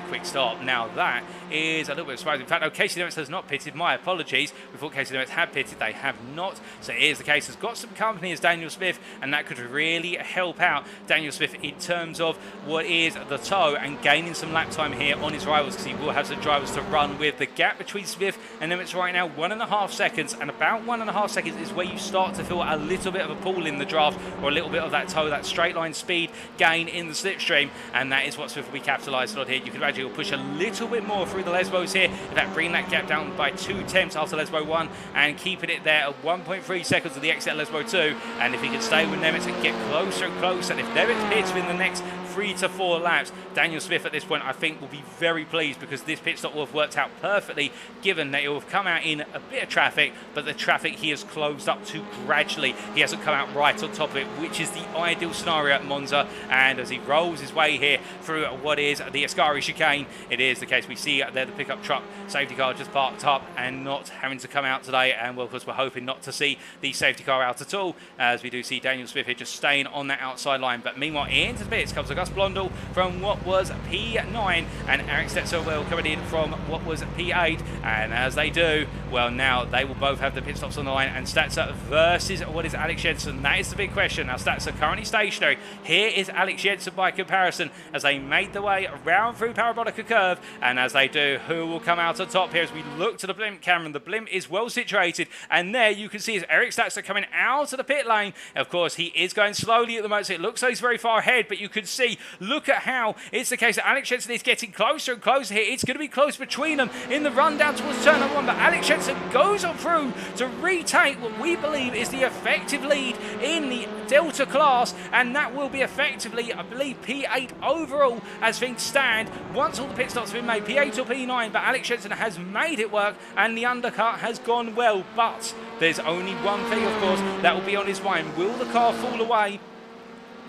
quick start. Now that is a little bit surprising. In fact, Casey Nemitz has not pitted. My apologies. We thought Casey Nemitz had pitted. They have not. So it is the case. Has got some company as Daniel Smith, and that could really help out Daniel Smith in terms of what is the tow and gaining some lap time here on his rivals, because he will have some drivers to run with. The gap between Smith and Nemitz right now, 1.5 seconds, and about 1.5 seconds is where you start to feel a little bit of a pull in the draft, or a little bit of that tow, that straight line speed gain in the slipstream, and that is what Smith will be capitalising on here. You can imagine he'll push a little bit more through the Lesbos here, in fact bringing that gap down by 2 tenths after Lesbo 1 and keeping it there at 1.3 seconds of the exit at Lesbo 2. And if he can stay with Nemitz and get closer and closer, and if Nemitz hits within the next 3 to 4 laps, Daniel Smith at this point I think will be very pleased, because this pit stop will have worked out perfectly, given that he will have come out in a bit of traffic, but the traffic he has closed up to gradually. He hasn't come out right on top of it, which is the ideal scenario at Monza. And as he rolls his way here through what is the Ascari chicane, it is the case we see there the pickup truck safety car just parked up and not having to come out today. And, well, of course, we're hoping not to see the safety car out at all, as we do see Daniel Smith here just staying on that outside line. But meanwhile, into the pits comes Gus Blondell from what was P9, and Eric Stetzer coming in from what was P8. And as they do, well, now they will both have the pit stops on the line, and Stetzer versus what is Alex Jensen. That is the big question. Now Stetzer currently stationary. Here is Alex Jensen by comparison, as they made the way around through Parabolica Curve. And as they do, who will come out on top here as we look to the blimp, Cameron? The blimp is well situated, and there you can see is Eric Stetzer coming out of the pit lane. Of course, he is going slowly at the moment, so it looks like he's very far ahead, but you can see, look at how it's the case that Alex Jensen is getting closer and closer here. It's going to be close between them in the run down towards turn number 1, but Alex Jensen goes on through to retake what we believe is the effective lead in the Delta class, and that will be effectively, I believe, P8 overall as things stand. Once all the pit stops have been made, P8 or P9, but Alex Jensen has made it work, and the undercut has gone well. But there's only one thing, of course, that will be on his mind. Will the car fall away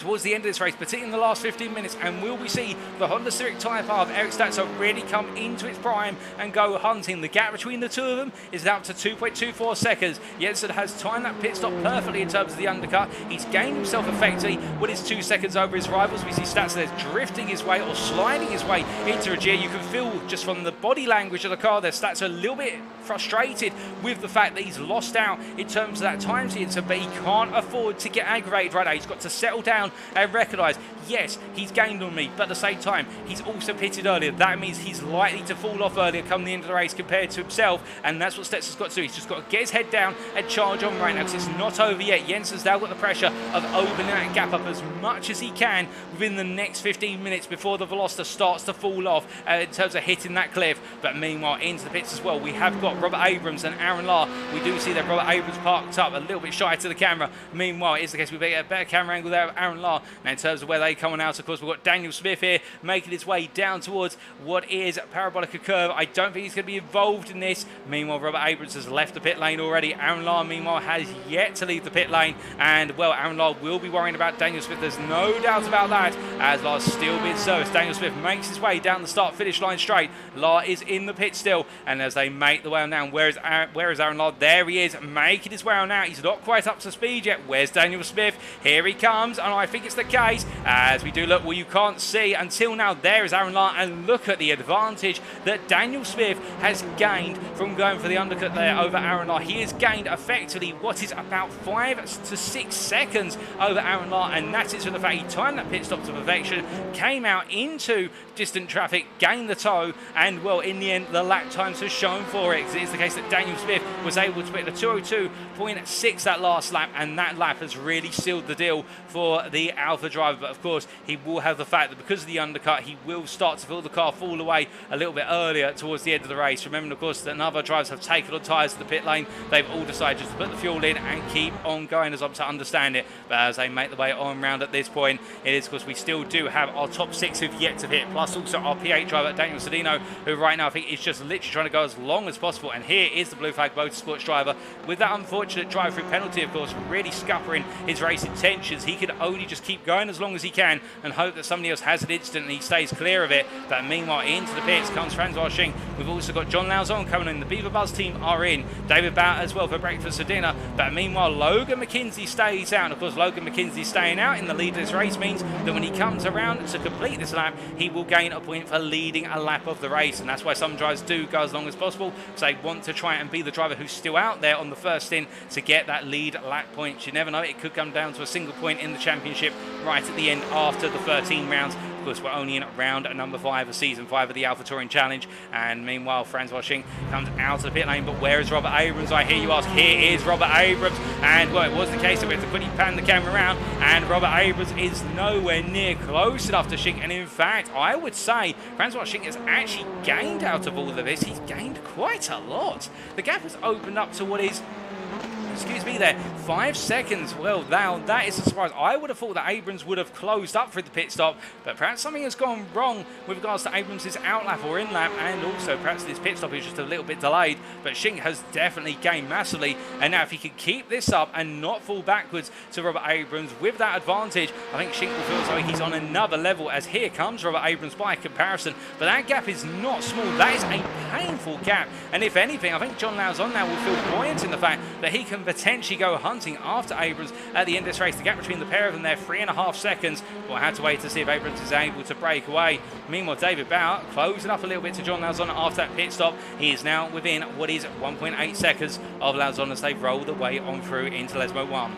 towards the end of this race, particularly in the last 15 minutes, and will we see the Honda Civic tyre car of Eric Statzer really come into its prime and go hunting? The gap between the two of them is now up to 2.24 seconds. Jensen has timed that pit stop perfectly in terms of the undercut. He's gained himself effectively what is 2 seconds over his rivals. We see Statzer there's drifting his way or sliding his way into a gear. You can feel just from the body language of the car there, Statzer a little bit frustrated with the fact that he's lost out in terms of that time to, but he can't afford to get aggravated right now. He's got to settle down and recognise, yes, he's gained on me, but at the same time, he's also pitted earlier. That means he's likely to fall off earlier come the end of the race compared to himself, and that's what Statzer's got to do. He's just got to get his head down and charge on right now, because it's not over yet. Jensen's now got the pressure of opening that gap up as much as he can within the next 15 minutes before the Veloster starts to fall off in terms of hitting that cliff. But meanwhile, into the pits as well, we have got Robert Abrams and Aaron Lahr. We do see that Robert Abrams parked up a little bit shy to the camera. Meanwhile, it's the case we get a better camera angle there of Aaron Lahr. Now, in terms of where they come on out, of course, we've got Daniel Smith here making his way down towards what is Parabolica Curve. I don't think he's going to be involved in this. Meanwhile, Robert Abrams has left the pit lane already. Aaron Lahr, meanwhile, has yet to leave the pit lane. And, well, Aaron Lahr will be worrying about Daniel Smith. There's no doubt about that, as Lahr's still being serviced. Daniel Smith makes his way down the start-finish line straight. Lahr is in the pit still. And as they make the way on down, where is Aaron Lahr? There he is, making his way on out. He's not quite up to speed yet. Where's Daniel Smith? Here he comes, and I think it's the case. As we do look, well, you can't see until now. There is Aaron Lahr, and look at the advantage that Daniel Smith has gained from going for the undercut there over Aaron Lahr. He has gained effectively what is about 5 to 6 seconds over Aaron Lahr, and that is from the fact he timed that pit stop to perfection, came out into distant traffic, gained the tow, and, well, in the end, the lap times have shown for it. It's the case that Daniel Smith was able to put a 2:02.6 that last lap, and that lap has really sealed the deal for the Alfa driver. But of course, he will have the fact that because of the undercut, he will start to feel the car fall away a little bit earlier towards the end of the race. Remember, of course, that other drivers have taken on tyres to the pit lane. They've all decided just to put the fuel in and keep on going, as I'm to understand it. But as they make the way on round at this point, it is because we still do have our top 6 who've yet to hit, plus also our P8 driver, Daniel Sedino, who right now I think is just literally trying to go as long as possible. And here is the Blue Flag Motorsports driver with that unfortunate drive-through penalty, of course, really scuppering his race intentions. He can only just keep going as long as he can and hope that somebody else has an incident and he stays clear of it. But meanwhile, into the pits comes Francois Schink. We've also got John Lauzon coming in. The Beaver Buzz team are in. David Bout as well for breakfast for dinner. But meanwhile, Logan McKenzie stays out. And of course, Logan McKenzie staying out in the lead of this race means that when he comes around to complete this lap, he will gain a point for leading a lap of the race. And that's why some drivers do go as long as possible, because they want to try and be the driver who's still out there on the first stint to get that lead lap point. You never know, it could come down to a single point in the championship right at the end after the 13 rounds. Of course, we're only in round number 5 of season 5 of the Alpha Touring Challenge. And meanwhile, Francois Schink comes out of the pit lane. But where is Robert Abrams? I hear you ask. Here is Robert Abrams. And, well, it was the case that we had to quickly pan the camera around. And Robert Abrams is nowhere near close enough to Schink. And in fact, I would say Francois Schink has actually gained out of all of this. He's gained quite a lot. The gap has opened up to what is, excuse me there, 5 seconds. Well, now that is a surprise. I would have thought that Abrams would have closed up for the pit stop, but perhaps something has gone wrong with regards to Abrams' out lap or in lap, and also perhaps this pit stop is just a little bit delayed. But Schink has definitely gained massively, and now if he can keep this up and not fall backwards to Robert Abrams with that advantage, I think Schink will feel as though he's on another level, as here comes Robert Abrams by comparison. But that gap is not small. That is a painful gap, and if anything, I think John Lauzon now will feel buoyant in the fact that he can potentially go hunting after Abrams at the end of this race. The gap between the pair of them there, 3.5 seconds. We'll have to wait to see if Abrams is able to break away. Meanwhile, David Bout closing up a little bit to John Lauzon after that pit stop. He is now within what is 1.8 seconds of Lauzon as they roll the way on through into Lesmo 1.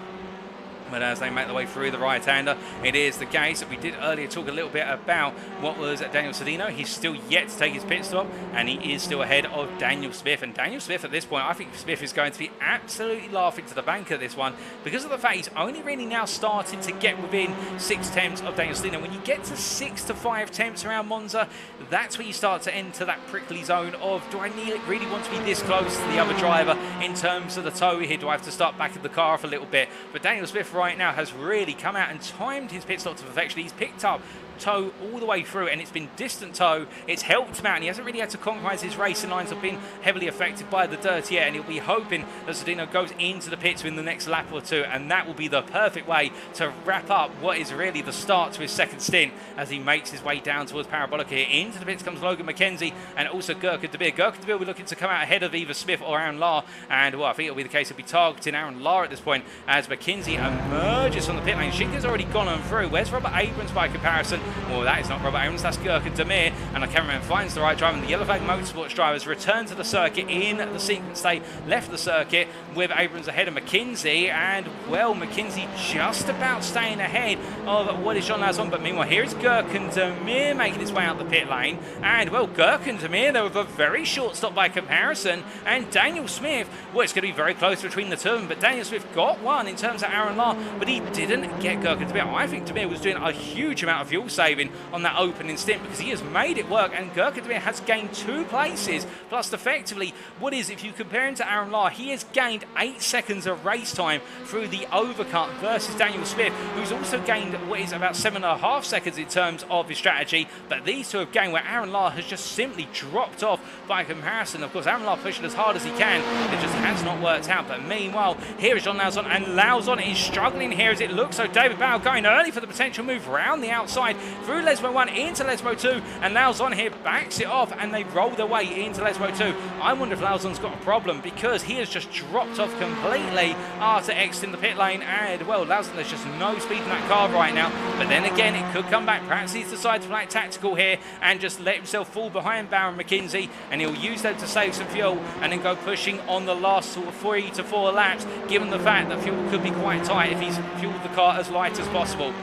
But as they make their way through the right-hander, it is the case that we did earlier talk a little bit about what was Daniel Sedino. He's still yet to take his pit stop, and he is still ahead of Daniel Smith. And Daniel Smith at this point, I think Smith is going to be absolutely laughing to the bank at this one, because of the fact he's only really now started to get within 6 tenths of Daniel Sedino. When you get to 6 to 5 tenths around Monza, that's where you start to enter that prickly zone of, do I really want to be this close to the other driver in terms of the tow here? Do I have to start backing the car off a little bit? But Daniel Smith right now has really come out and timed his pit stop to perfection. He's picked up tow all the way through, and it's been distant tow. It's helped him out, and he hasn't really had to compromise his racing lines or been heavily affected by the dirt yet, and he'll be hoping that Zdeno goes into the pits in the next lap or two, and that will be the perfect way to wrap up what is really the start to his second stint as he makes his way down towards Parabolica here. Into the pits comes Logan McKenzie and also Gurkha De Beer. Gurkha De Beer will be looking to come out ahead of either Smith or Aaron Lahr, and well, I think it'll be the case he'll be targeting Aaron Lahr at this point as McKenzie emerges from the pit lane. Shinka's already gone on through. Where's Robert Abrams by comparison? Well, that is not Robert Abrams, that's Gurkha De Beer, and the cameraman finds the right driver, and the Yellow Flag Motorsports drivers return to the circuit in the sequence. They left the circuit with Abrams ahead of McKenzie, and well, McKenzie just about staying ahead of what is Jean Lazon, but meanwhile here is Gurkha De Beer making his way out the pit lane, and well, Gurkha De Beer there with a very short stop by comparison, and Daniel Smith, well, it's going to be very close between the two of them, but Daniel Smith got one in terms of Aaron Lahr, but he didn't get Gurkha De Beer. I think De Beer was doing a huge amount of fuel saving on that opening stint because he has made it work, and Gurkha De Beer has gained 2 places, plus effectively, what is, if you compare him to Aaron Lahr, he has gained 8 seconds of race time through the overcut versus Daniel Smith, who's also gained what is about 7.5 seconds in terms of his strategy, but these two have gained where Aaron Lahr has just simply dropped off by comparison. Of course, Aaron Lahr pushing as hard as he can, it just has not worked out, but meanwhile, here is Jean Lazon, and Lazon is struggling here as it looks, so David Bauer going early for the potential move round the outside through Lesmo 1 into Lesmo 2, and Lazon here backs it off, and they roll their way into Lesmo 2. I wonder if Lazon's got a problem because he has just dropped off completely after exiting the pit lane, and well, Lazon, there's just no speed in that car right now, but then again, it could come back. Perhaps he's decided to play tactical here and just let himself fall behind Bauer and McKenzie, and he'll use them to save some fuel and then go pushing on the last sort of 3 to 4 laps, given the fact that fuel could be quite tight if he's fueled the car as light as possible.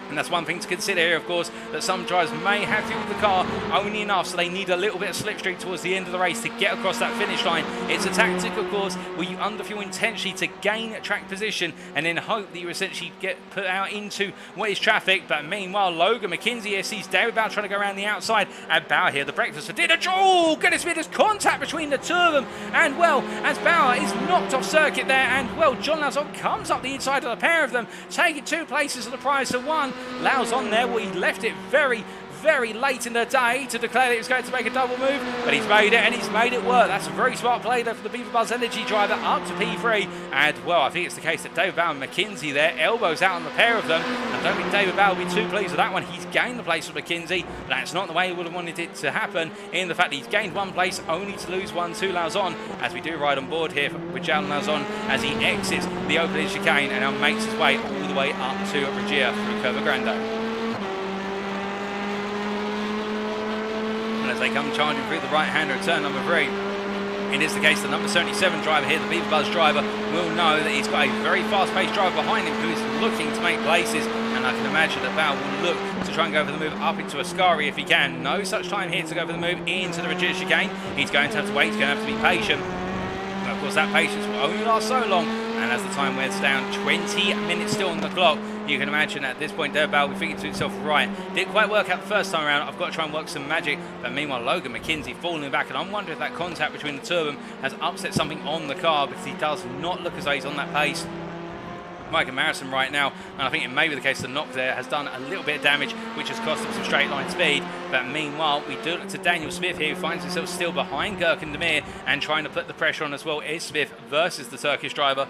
And that's one thing to consider here, of course, that some drivers may have fueled the car only enough, so they need a little bit of slipstream towards the end of the race to get across that finish line. It's a tactic, of course, where you underfuel intentionally to gain track position and then hope that you essentially get put out into what is traffic. But meanwhile, Logan McKenzie here sees David Bauer trying to go around the outside, and Bauer here, the breakfast for dinner. Oh, goodness me, there's contact between the two of them, and well, as Bauer is knocked off circuit there, and well, Jean Lazon comes up the inside of the pair of them, taking 2 places at the price of 1. Lazon there, well, he left it very late in the day to declare that he was going to make a double move, but he's made it, and he's made it work. That's a very smart play there for the Beaver Buzz Energy driver up to P3, and well, I think it's the case that David Bauer and McKenzie there, elbows out on the pair of them. I don't think David Bauer will be too pleased with that one. He's gained the place for McKenzie. That's not the way he would have wanted it to happen, in the fact that he's gained 1 place only to lose 1 to Lazon, as we do ride on board here with Jean Lazon as he exits the opening chicane and now makes his way all the way up to Regia through Curva Grande. As they come charging through the right-hander at turn number 3. It is the case that number 77 driver here, the Beaver Buzz driver, will know that he's got a very fast-paced driver behind him who is looking to make places, and I can imagine that Bauer will look to try and go for the move up into Ascari if he can. No such time here to go for the move into the Regia chicane. He's going to have to wait, he's going to have to be patient. But of course, that patience will only last so long, and as the time wears down, 20 minutes still on the clock, you can imagine at this point David Bauer will be thinking to himself, right, didn't quite work out the first time around, I've got to try and work some magic. But meanwhile, Logan McKenzie falling back, and I'm wondering if that contact between the two of them has upset something on the car, because he does not look as though he's on that pace. Mike and Marison right now, and I think it may be the case the knock there has done a little bit of damage, which has cost him some straight line speed. But meanwhile, we do look to Daniel Smith here, who finds himself still behind Gurkha De Beer and trying to put the pressure on as well is Smith versus the Turkish driver,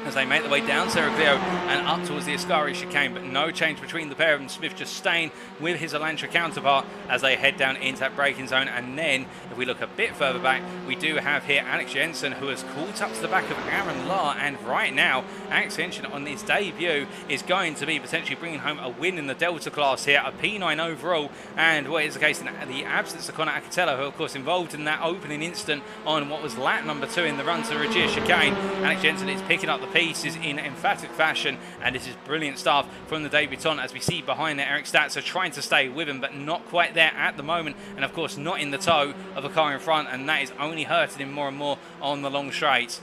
as they make their way down Cerro Cleo and up towards the Ascari chicane, but no change between the pair of them. Smith just staying with his Elantra counterpart as they head down into that braking zone. And then, if we look a bit further back, we do have here Alex Jensen, who has caught up to the back of Aaron Lahr, and right now, Alex Jensen on his debut is going to be potentially bringing home a win in the Delta class here, a P9 overall, and what is the case in the absence of Conor Acatella, who of course involved in that opening instant on what was lap number 2 in the run to the Regia chicane. Alex Jensen is picking up the pieces in emphatic fashion, and this is brilliant stuff from the debutant, as we see behind there Eric Statzer trying to stay with him, but not quite there at the moment, and of course not in the tow of a car in front, and that is only hurting him more and more on the long straight.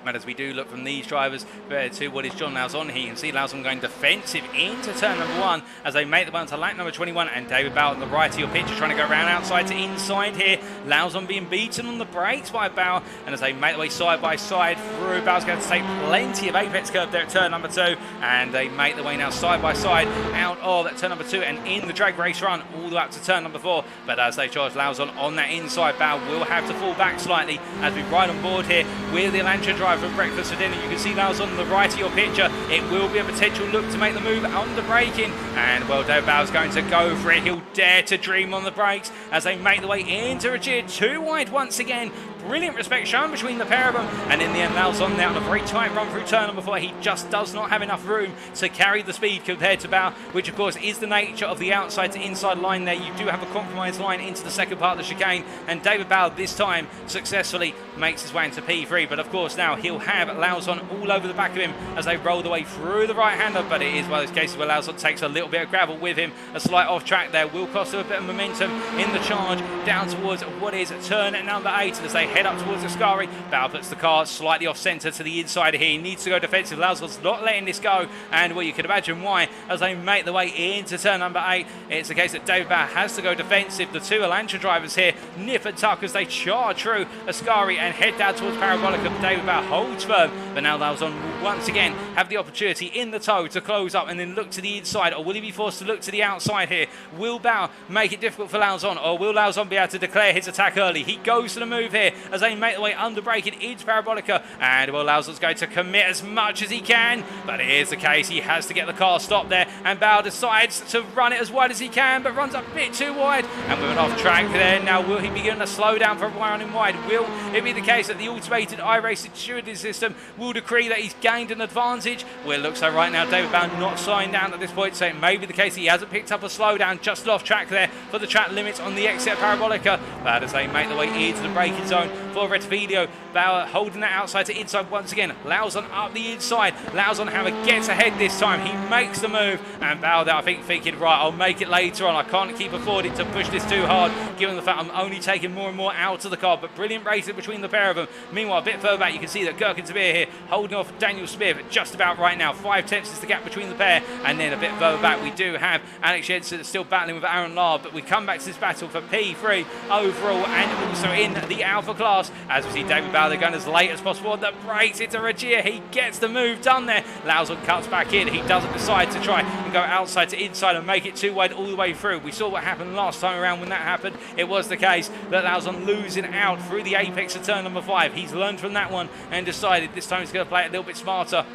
But as we do look from these drivers to what is John Lauzon here, you can see Lauzon going defensive into turn number 1 as they make the run to lap number 21, and David Bauer on the right of your picture trying to go around outside to inside here. Lauzon being beaten on the brakes by Bauer, and as they make their way side by side through, Bauer's going to take plenty of apex curve there at turn number 2, and they make their way now side by side out of that turn number 2 and in the drag race run all the way up to turn number 4. But as they charge Lauzon on that inside, Bauer will have to fall back slightly as we ride on board here with the Elantra driver from breakfast for dinner. You can see Lauzon on the right of your picture. It will be a potential look to make the move under braking, and well, David Bauer's going to go for it. He'll dare to dream on the brakes as they make the way into Rajir, too wide once again. Brilliant respect shown between the pair of them, and in the end Lauzon now on a very tight run through turn number 4. He just does not have enough room to carry the speed compared to Bauer, which of course is the nature of the outside to inside line there. You do have a compromised line into the second part of the chicane, and David Bauer this time successfully makes his way into P3, but of course now he'll have Lauzon all over the back of him as they roll their way through the right-hander. But it is one of those cases where Lauzon takes a little bit of gravel with him. A slight off track there will cost him a bit of momentum in the charge down towards what is turn number 8 as they head up towards Ascari. Bauer puts the car slightly off centre to the inside here. He needs to go defensive. Lauzon's not letting this go, and well, you can imagine why as they make their way into turn number 8. It's the case that David Bauer has to go defensive. The two Elantra drivers here nip and tuck as they charge through Ascari and head down towards Parabolica. David Bauer holds firm, but now Lauzon will once again have the opportunity in the toe to close up and then look to the inside, or will he be forced to look to the outside here? Will Bauer make it difficult for Lauzon, or will Lauzon be able to declare his attack early? He goes to the move here as they make their way under braking into Parabolica, and well, Lauzon's going to commit as much as he can, but it is the case he has to get the car stopped there, and Bauer decides to run it as wide as he can, but runs a bit too wide, and with an off track there. Now will he begin to slow down for running wide? Will it be the case that the automated iRacing security system will decree that he's gained an advantage? Well, it looks like right now David Bauer not slowing down at this point, so it may be the case he hasn't picked up a slowdown, just off track there for the track limits on the exit of Parabolica. But as they make their way into the braking zone for Rettivillo, Bauer holding that outside to inside once again. Lauzon up the inside. Lauzon, however, gets ahead this time. He makes the move, and Bauer there, I think, thinking, right, I'll make it later on. I can't keep affording to push this too hard, given the fact I'm only taking more and more out of the car. But brilliant racing between the pair of them. Meanwhile, a bit further back, you can see that Gherkin Zabir here holding off Daniel Smith just about right now. 5 tenths is the gap between the pair, and then a bit further back, we do have Alex Jensen still battling with Aaron Lahr. But we come back to this battle for P3 overall, and also in the Alpha class, as we see David Bauer, they're going as late as possible on the brakes into Rajir. He gets the move done there. Lauzon cuts back in. He doesn't decide to try and go outside to inside and make it too wide all the way through. We saw what happened last time around when that happened. It was the case that Lauzon losing out through the apex of turn number 5. He's learned from that one and decided this time he's going to play it a little bit smarter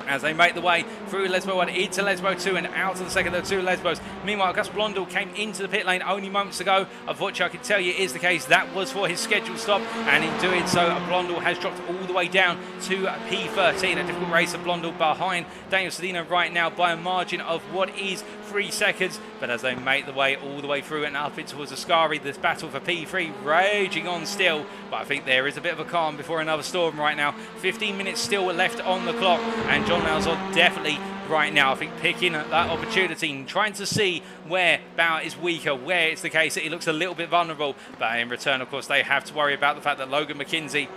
as they make the way through Lesbo 1 into Lesbo 2 and out of the second of the two Lesbos. Meanwhile, Gus Blondell came into the pit lane only moments ago. Unfortunately, I can tell you is the case that was for his scheduled stop, and in doing so, Blondell has dropped all the way down to P13. A difficult race of Blondell behind Daniel Sedina right now by a margin of what is 3 seconds. But as they make the way all the way through and up into towards Ascari, this battle for P3 raging on still. But I think there is a bit of a calm before another storm right now. 15 minutes still left on the clock, and John Lauzon definitely right now, I think, picking that opportunity and trying to see where Bauer is weaker, where it's the case that he looks a little bit vulnerable. But in return, of course, they have to worry about the fact that Logan McKenzie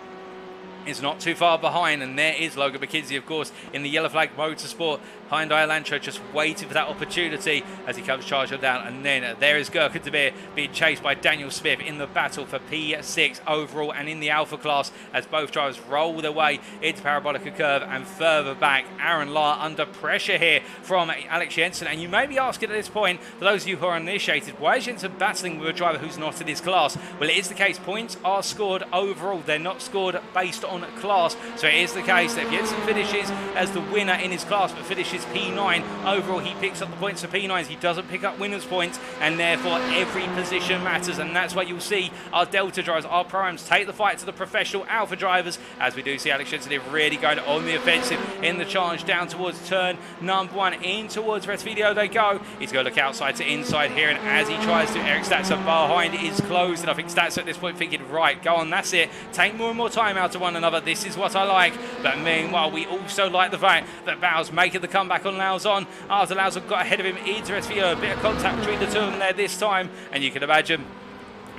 is not too far behind, and there is Logan McKenzie, of course, in the Yellow Flag Motorsport Hyundai Elantra, just waiting for that opportunity as he comes charging down. And then there is Gherkin Zabir being chased by Daniel Smith in the battle for P6 overall and in the Alpha class as both drivers roll their way into Parabolica Curve and further back. Aaron Lahr under pressure here from Alex Jensen. And you may be asking at this point, for those of you who are uninitiated, why is Jensen battling with a driver who's not in his class? Well, it is the case. Points are scored overall. They're not scored based on class. So it is the case that if Jensen finishes as the winner in his class but finishes P9 overall, he picks up the points for P9s. He doesn't pick up winners points, and therefore every position matters. And that's why you'll see our Delta drivers, our Prams, take the fight to the professional Alpha drivers, as we do see Alex Jensen really going on the offensive in the charge down towards turn number 1. In towards Rettivillo they go. He's going to look outside to inside here, and as he tries to, Eric Statzer behind is closed, and I think Statzer at this point thinking, right, go on, that's it, take more and more time out of one another. This is what I like. But meanwhile, we also like the fact that Bauer's making the comeback on Lauzon after Lauzon got ahead of him into Rettivillo. A bit of contact between the two of them there this time, and you can imagine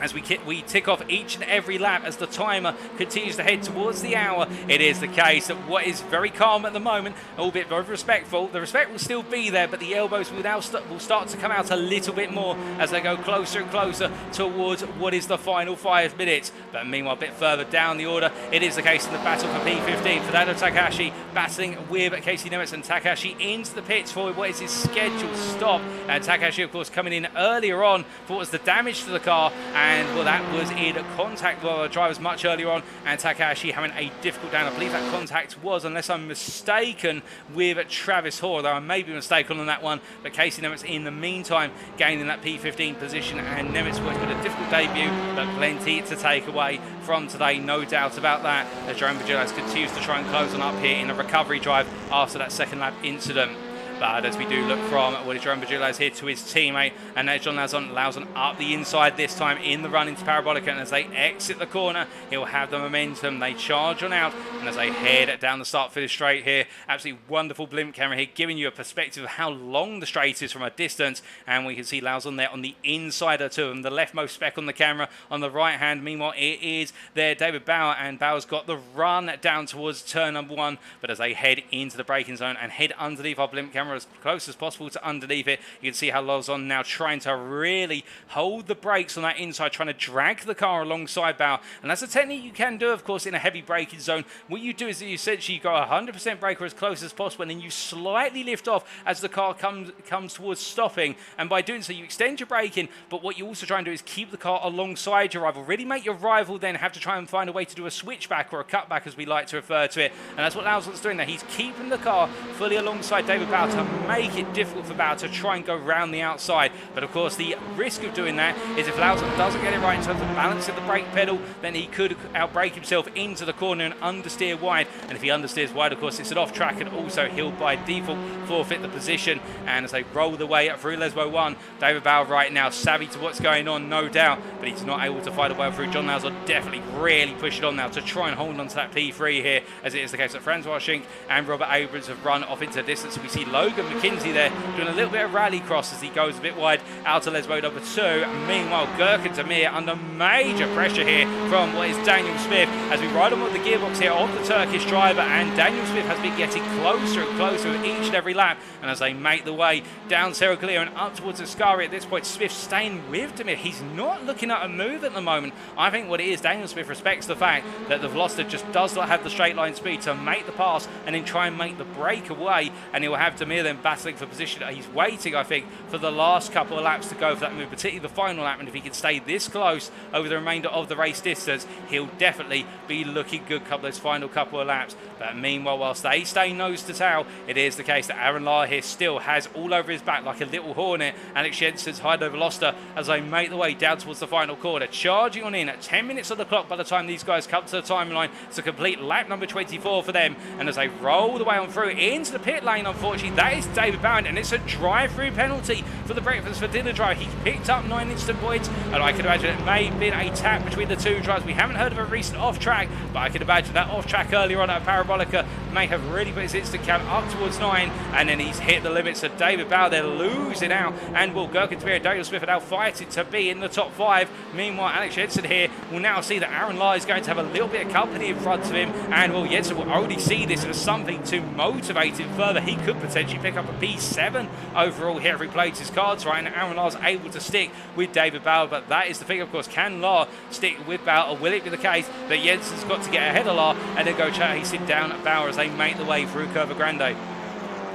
as we tick off each and every lap as the timer continues to head towards the hour. It is the case that what is very calm at the moment, albeit very respectful. The respect will still be there, but the elbows will now start to come out a little bit more as they go closer and closer towards what is the final 5 minutes. But meanwhile, a bit further down the order, it is the case in the battle for P15. Fernando Takahashi battling with Casey Nemitz, and Takahashi into the pits for what is his scheduled stop. And Takahashi, of course, coming in earlier on for what was the damage to the car. And well, that was in contact with the drivers much earlier on, and Takahashi having a difficult down. I believe that contact was, unless I'm mistaken, with Travis Hoare, though I may be mistaken on that one. But Casey Nemitz in the meantime gaining that P15 position, and Nemitz was with a difficult debut, but plenty to take away from today, no doubt about that, as Jerome Virgilio continues to try and close on up here in a recovery drive after that second lap incident. But as we do look from what is Jerome Virgilio here to his teammate, and now John Lauzon up the inside this time in the run into Parabolica, and as they exit the corner, he'll have the momentum. They charge on out, and as they head down the start finish straight here, absolutely wonderful blimp camera here, giving you a perspective of how long the straight is from a distance, and we can see Lauzon there on the insider to him, the leftmost speck on the camera on the right hand. Meanwhile, it is there David Bauer, and Bauer's got the run down towards turn number 1, but as they head into the braking zone and head underneath our blimp camera as close as possible to underneath it, you can see how Lauzon now trying to really hold the brakes on that inside, trying to drag the car alongside Bauer. And that's a technique you can do, of course, in a heavy braking zone. What you do is that you essentially go 100% brake or as close as possible, and then you slightly lift off as the car comes towards stopping, and by doing so you extend your braking, but what you also try and do is keep the car alongside your rival, really make your rival then have to try and find a way to do a switchback or a cutback, as we like to refer to it. And that's what Lauzon's doing there. He's keeping the car fully alongside David Bauer to make it difficult for Bauer to try and go round the outside. But of course, the risk of doing that is if Lauzon doesn't get it right in terms of balancing the brake pedal, then he could outbrake himself into the corner and understeer wide. And if he understeers wide, of course, it's an off track, and also he'll by default forfeit the position. And as they roll the way through Lesbo 1, David Bauer right now savvy to what's going on, no doubt, but he's not able to fight a way through. John Lauzon definitely really push it on now to try and hold on to that P3 here, as it is the case that Francois Schinck and Robert Abrams have run off into the distance. We see Logan McKenzie there doing a little bit of rally cross as he goes a bit wide out to Lesbo number 2. Meanwhile, Gurkan Demir under major pressure here from what is Daniel Smith as we ride on with the gearbox here of the Turkish driver, and Daniel Smith has been getting closer and closer with each and every lap. And as they make the way down Cerro Galileo and up towards Ascari, at this point Smith staying with Demir. He's not looking at a move at the moment. I think what it is, Daniel Smith respects the fact that the Veloster just does not have the straight line speed to make the pass and then try and make the breakaway, and he will have Demir then battling for position. He's waiting, I think, for the last couple of laps to go for that move, particularly the final lap, and if he can stay this close over the remainder of the race distance, he'll definitely be looking good those final couple of laps. But meanwhile, whilst they stay nose to tail, it is the case that Aaron Lahr here still has all over his back like a little hornet Alex Jensen's hide over Veloster as they make the way down towards the final corner, charging on in at 10 minutes on the clock by the time these guys come to the timeline. It's a complete lap number 24 for them, and as they roll the way on through into the pit lane, unfortunately, that is David Bauer, and it's a drive-through penalty for the breakfast for dinner drive. He picked up 9 instant points, and I can imagine it may have been a tap between the two drivers. We haven't heard of a recent off-track, but I can imagine that off-track earlier on at Parabolica may have really put his instant count up towards 9, and then he's hit the limit. So David Bauer, they're losing out, and will Gurkan Demir and Daniel Smith are now fighting to be in the top 5. Meanwhile, Alex Jensen here will now see that Aaron Lahr is going to have a little bit of company in front of him, and well, Jensen will only see this as something to motivate him further. He could potentially pick up a P7 overall here if he plays his cards right, and Aaron Lahr's able to stick with David Bauer. But that is the thing, of course, can Lahr stick with Bauer, or will it be the case that Jensen's got to get ahead of Lahr and then go chasing down at Bauer as they make the way through Curva Grande?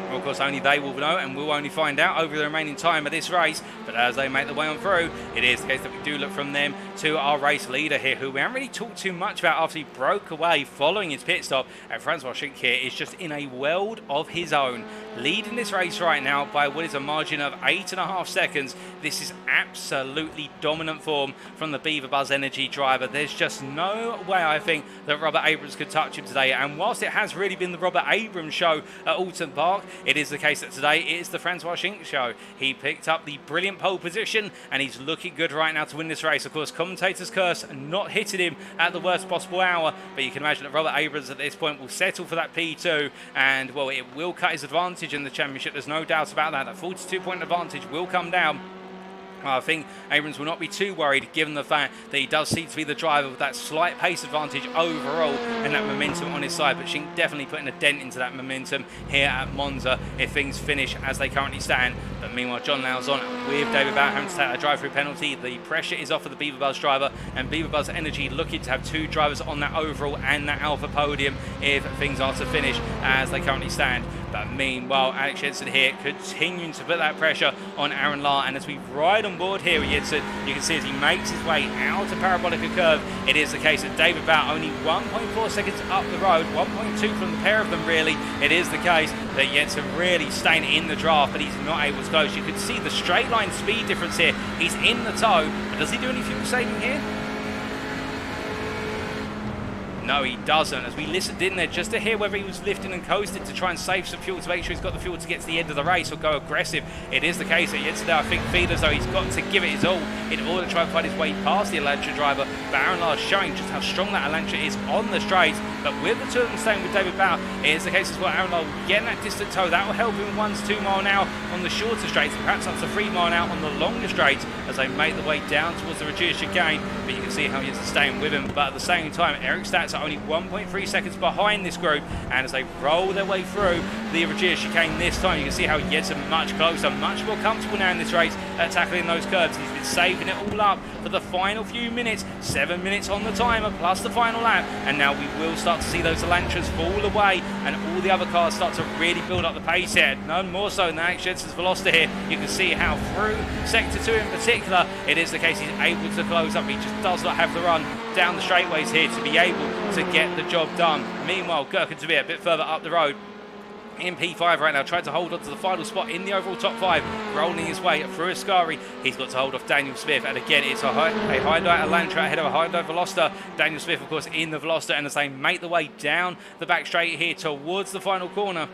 Well, of course, only they will know, and we'll only find out over the remaining time of this race. But as they make the way on through, it is the case that we do look from them to our race leader here, who we haven't really talked too much about after he broke away following his pit stop. And Francois Schinck here is just in a world of his own, leading this race right now by what is a margin of 8.5 seconds. This is absolutely dominant form from the Beaver Buzz Energy driver. There's just no way, I think, that Robert Abrams could touch him today. And whilst it has really been the Robert Abrams show at Alton Park, it is the case that today it is the Francois Schinck show. He picked up the brilliant pole position, and he's looking good right now to win this race. Of course, commentators curse not hitting him at the worst possible hour, but you can imagine that Robert Abrams at this point will settle for that P2, and well, it will cut his advantage in the championship. There's no doubt about that. That 42-point advantage will come down. I think Abrams will not be too worried given the fact that he does seem to be the driver with that slight pace advantage overall and that momentum on his side, but she definitely putting a dent into that momentum here at Monza if things finish as they currently stand. But meanwhile, John Low's on with David Bauer having to take a drive-through penalty. The pressure is off of the Beaver Buzz driver, and Beaver Buzz Energy looking to have two drivers on that overall and that Alpha podium if things are to finish as they currently stand. But meanwhile, Alex Jensen here continuing to put that pressure on Aaron Lahr, and as we ride on board here with Jensen, you can see as he makes his way out of Parabolica Curve, it is the case that David Bauer only 1.4 seconds up the road, 1.2 from the pair of them really. It is the case that Jensen really staying in the draft, but he's not able to close. You can see the straight line speed difference here. He's in the tow, but does he do any fuel saving here? No, he doesn't, as we listened in there just to hear whether he was lifting and coasting to try and save some fuel to make sure he's got the fuel to get to the end of the race or go aggressive. It is the case that yesterday I think feels though he's got to give it his all in order to try and find his way past the Elantra driver, but Aaron Lahr showing just how strong that Elantra is on the straights. But with the two of them staying with David Bauer, it is the case as well. Aaron Lahr getting that distant tow, that will help him 1 to 2 mile an hour on the shorter straights and perhaps up to 3 mile an hour on the longer straights as they make the way down towards the Regia chicane. But you can see how Jensen's staying with him, but at the same time Eric Stats are only 1.3 seconds behind this group, and as they roll their way through the Regia chicane this time, you can see how Jensen much closer, much more comfortable now in this race at tackling those curves. He's been saving it all up for the final few minutes, 7 minutes on the timer plus the final lap, and now we will start to see those Elantras fall away and all the other cars start to really build up the pace here. None more so than Alex Jensen's velocity here. You can see how through Sector 2 in particular, it is the case he's able to close up. He just does not have the run down the straightaways here to be able to get the job done. Meanwhile, Gurkin to be a bit further up the road in P5 right now, trying to hold on to the final spot in the overall top 5, rolling his way through Ascari. He's got to hold off Daniel Smith, and again it's a Hyundai Elantra ahead of a Hyundai Veloster. Daniel Smith of course in the Veloster, and as they make the way down the back straight here towards the final corner,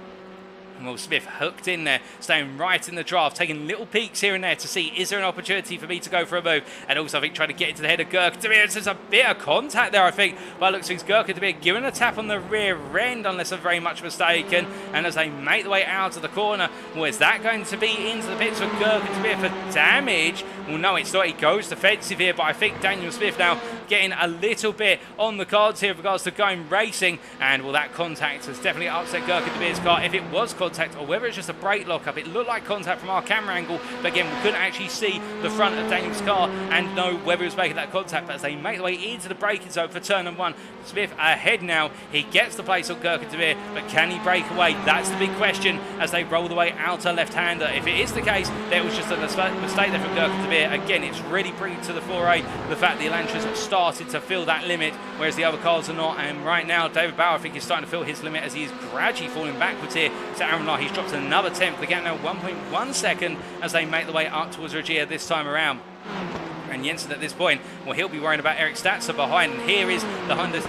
well, Smith hooked in there, staying right in the draft, taking little peeks here and there to see is there an opportunity for me to go for a move, and also I think trying to get into the head of Gurkin to be. There's a bit of contact there I think, but it looks like Gurkin to be given a tap on the rear end unless I'm very much mistaken, and as they make the way out of the corner, well, is that going to be into the pits for Gurkin to be for damage? Well, no, it's not. He goes defensive here, but I think Daniel Smith now getting a little bit on the cards here with regards to going racing, and well, that contact has definitely upset Gurkin to Beer's car. If it was contact or whether it's just a brake lockup, it looked like contact from our camera angle, but again we couldn't actually see the front of Daniel's car and know whether he was making that contact. But as they make their way into the braking zone for turn number 1, Smith ahead now. He gets the place on Gurkin de Beer, but can he break away? That's the big question as they roll the way out to left-hander. If it is the case there was just a mistake there from Gurkin de Beer, again it's really bringing to the foray the fact the Elantras have started to fill that limit, whereas the other cars are not. And right now David Bauer I think is starting to fill his limit as he is gradually falling backwards here to Aaron Lahr. He's dropped another 10th. They're getting now 1.1 second as they make the way up towards Regia this time around. And Jensen at this point, well, he'll be worrying about Eric Statzer behind. And here is the Honda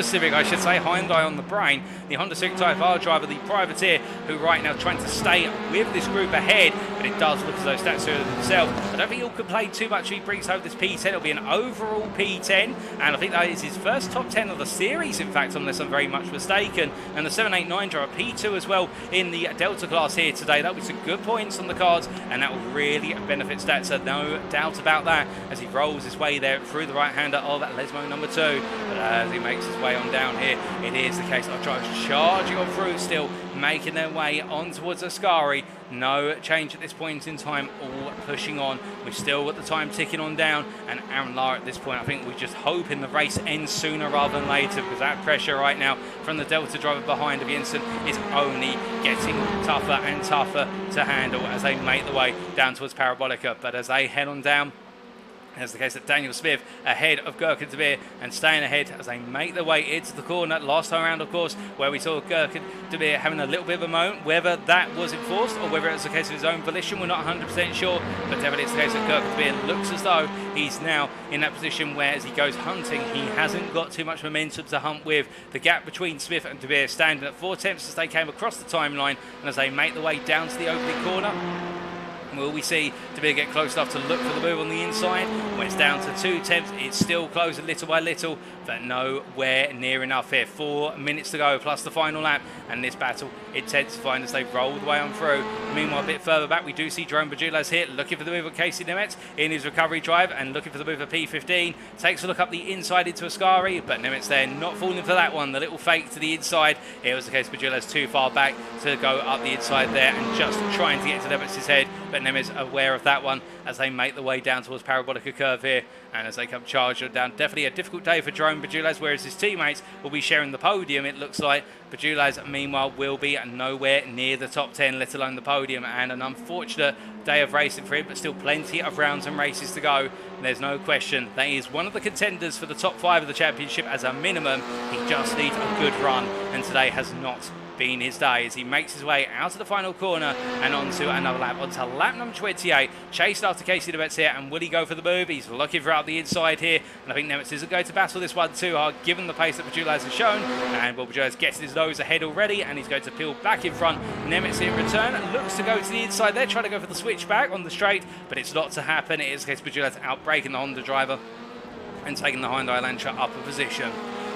Civic, I should say, Hyundai on the brain. The Honda Civic Type R driver, the privateer, who right now trying to stay with this group ahead. But it does look as though Statzer himself, I don't think he'll complain too much if he brings home this P10. It'll be an overall P10. And I think that is his first top 10 of the series, in fact, unless I'm very much mistaken. And the 789 driver, P2 as well in the Delta class here today. That was some good points on the cards, and that will really benefit Statzer. No doubt about that as he rolls his way there through the right-hander of Lesmo number 2. But as he makes his way on down here, it is the case of drivers charging on through, still making their way on towards Ascari. No change at this point in time, all pushing on. We've still got the time ticking on down, and Aaron Lahr at this point, I think we're just hoping the race ends sooner rather than later, because that pressure right now from the Delta driver behind of Jensen is only getting tougher and tougher to handle as they make the way down towards Parabolica. But as they head on down, as the case that Daniel Smith ahead of Gurkin de Beer and staying ahead as they make their way into the corner. Last time around, of course, where we saw Gurkin de Beer having a little bit of a moment, whether that was enforced or whether it's the case of his own volition, we're not 100% sure, but definitely it's the case that Gurkin de Beer looks as though he's now in that position where as he goes hunting, he hasn't got too much momentum to hunt with. The gap between Smith and de Beer standing at 4 tenths as they came across the timeline, and as they make the way down to the opening corner, will we see De Beer get close enough to look for the move on the inside? When it's down to 2 tenths, it's still closing little by little but nowhere near enough here. 4 minutes to go plus the final lap, and this battle intensifying as they roll the way on through. Meanwhile, a bit further back, we do see Jerome Bajulas here looking for the move of Casey Nemetz in his recovery drive and looking for the move of P15. Takes a look up the inside into Ascari, but Nemetz there not falling for that one. The little fake to the inside. It was the case Bajulas too far back to go up the inside there and just trying to get to Nemetz's head, but Nemetz aware of that one as they make the way down towards Parabolica Curve here, and as they come charging down. Definitely a difficult day for Jerome Bajulas, whereas his teammates will be sharing the podium, it looks like. Bajulas, meanwhile, will be nowhere near the top 10, let alone the podium, and an unfortunate day of racing for him, but still plenty of rounds and races to go. There's no question that he is one of the contenders for the top 5 of the championship as a minimum. He just needs a good run, and today has not been his day as he makes his way out of the final corner and onto another lap, onto lap number 28, chased after Casey Nemetz here. And will he go for the move? He's looking for out the inside here, and I think Nemetz isn't going to battle this one too hard given the pace that Bajulas has shown, and Bajulas gets his nose ahead already, and he's going to peel back in front. Nemetz in return looks to go to the inside there, trying to go for the switchback on the straight, but it's not to happen. It is the case Bajulas outbraking the Honda driver and taking the Hyundai Elantra up a position.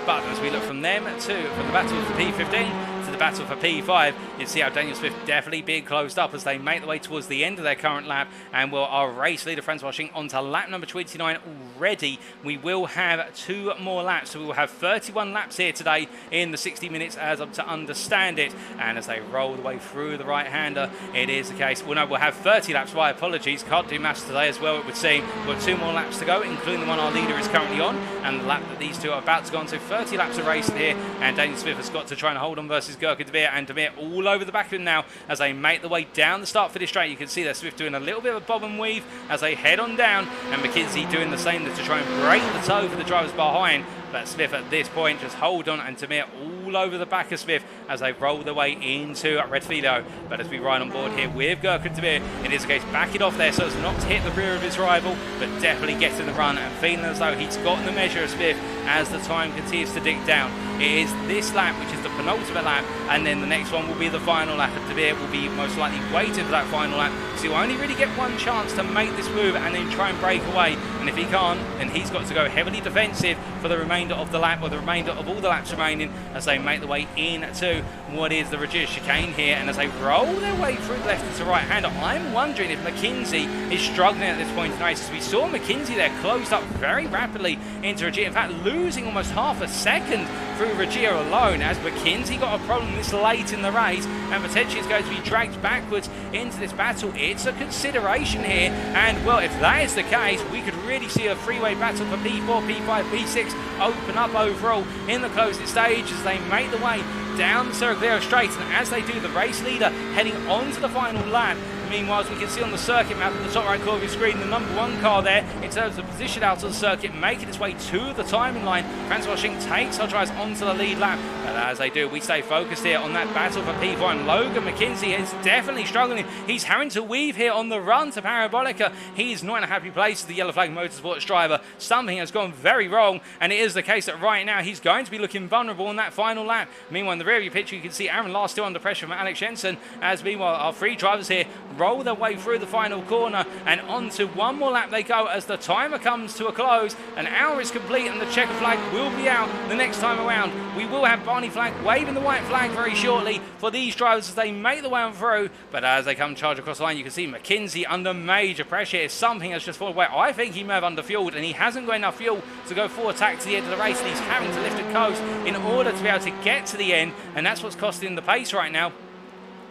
But as we look from them from the battle for P15 to the battle for P5, you see how Daniel Swift definitely being closed up as they make the way towards the end of their current lap, and will our race leader Francois Sching onto lap number 29 already. We will have 2 more laps, so we will have 31 laps here today in the 60 minutes as I'm to understand it. And as they roll the way through the right-hander, it is the case. Well, no, we'll have 30 laps. My apologies, can't do maths today as well, it would seem. We've got 2 more laps to go, including the one our leader is currently on, and the lap that these two are about to go on. So 30 laps of racing here, and Daniel Smith has got to try and hold on versus Gurka Demir, and Demir all over the back of him now as they make the way down the start-finish straight. You can see that Swift doing a little bit of a bob and weave as they head on down, and McKinsey doing the same to try and break the toe for the drivers behind. But Smith at this point just hold on, and Demir all over the back of Smith as they roll their way into Redfield. But as we ride on board here with Gurka Demir, it is a case backing off there so as not to hit the rear of his rival, but definitely getting the run and feeling as though he's gotten the measure of Smith as the time continues to dig down. It is this lap, which is the penultimate lap, and then the next one will be the final lap, and Demir will be most likely waiting for that final lap, so he'll only really get one chance to make this move and then try and break away. And if he can't, then he's got to go heavily defensive for the remainder of the lap, or the remainder of all the laps remaining, as they make the way into what is the Regia chicane here. And as they roll their way through the left into right hander, I'm wondering if McKinsey is struggling at this point in the race, as we saw McKinsey there closed up very rapidly into Regia, in fact losing almost half a second through Regia alone, as McKinsey got a problem this late in the race and potentially is going to be dragged backwards into this battle. It's a consideration here, and well, if that is the case, we could really see a three-way battle for P4, P5, P6 open up overall in the closing stage as they make the way down the Cerglio straight, and as they do, the race leader heading on to the final lap. Meanwhile, as we can see on the circuit map at the top right corner of your screen, the number 1 car there, in terms of position out of the circuit, making its way to the timing line. Francois Sching takes our drives onto the lead lap. And as they do, we stay focused here on that battle for P4. And Logan McKinsey is definitely struggling. He's having to weave here on the run to Parabolica. He's not in a happy place as the Yellow Flag Motorsports driver. Something has gone very wrong, and it is the case that right now he's going to be looking vulnerable on that final lap. Meanwhile, in the rear of your picture, you can see Aaron Lars still under pressure from Alex Jensen, as meanwhile our 3 drivers here roll their way through the final corner, and onto one more lap they go as the timer comes to a close. An hour is complete and the checker flag will be out the next time around. We will have Barney Flag waving the white flag very shortly for these drivers as they make the way on through, but as they come charge across the line, you can see McKinsey under major pressure here. Something has just fallen away. I think he may have underfueled, and he hasn't got enough fuel to go full attack to the end of the race, and he's having to lift a coast in order to be able to get to the end, and that's what's costing the pace right now.